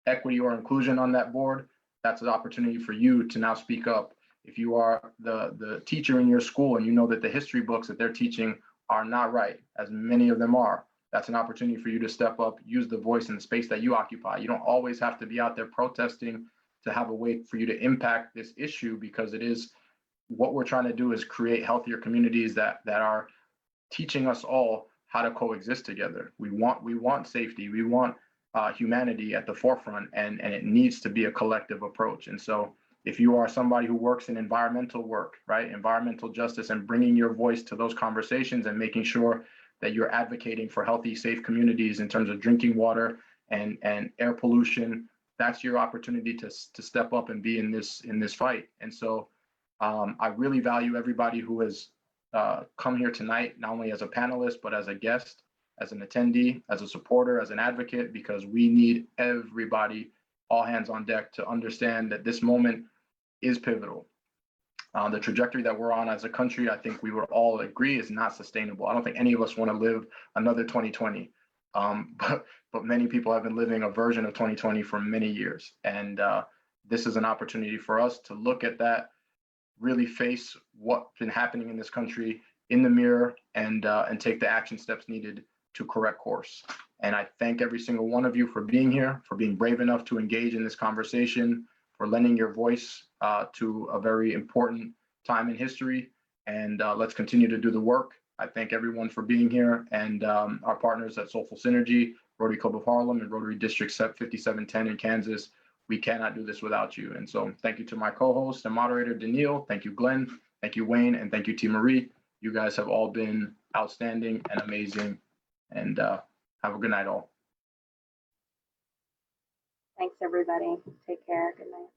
equity, or inclusion on that board, that's an opportunity for you to now speak up. If you are the teacher in your school and you know that the history books that they're teaching are not right, as many of them are, that's an opportunity for you to step up, use the voice and the space that you occupy. You don't always have to be out there protesting to have a way for you to impact this issue, because it is what we're trying to do is create healthier communities that are teaching us all how to coexist together. We want safety, we want humanity at the forefront, and it needs to be a collective approach. And so if you are somebody who works in environmental work, right, environmental justice, and bringing your voice to those conversations and making sure that you're advocating for healthy, safe communities in terms of drinking water and air pollution, that's your opportunity to step up and be in this fight. And so I really value everybody who has come here tonight, not only as a panelist, but as a guest, as an attendee, as a supporter, as an advocate, because we need everybody, all hands on deck, to understand that this moment is pivotal. The trajectory that we're on as a country, I think we would all agree, is not sustainable. I don't think any of us want to live another 2020, but many people have been living a version of 2020 for many years. And this is an opportunity for us to look at that, really face what's been happening in this country in the mirror, and take the action steps needed to correct course. And I thank every single one of you for being here, for being brave enough to engage in this conversation, for lending your voice to a very important time in history. And let's continue to do the work. I thank everyone for being here, and our partners at Soulful Synergy, Rotary Club of Harlem, and Rotary District 5710 in Kansas. We cannot do this without you. And so thank you to my co-host and moderator, Daniil. Thank you, Glenn. Thank you, Wayne. And thank you, T. Marie. You guys have all been outstanding and amazing. And have a good night, all. Thanks, everybody. Take care. Good night.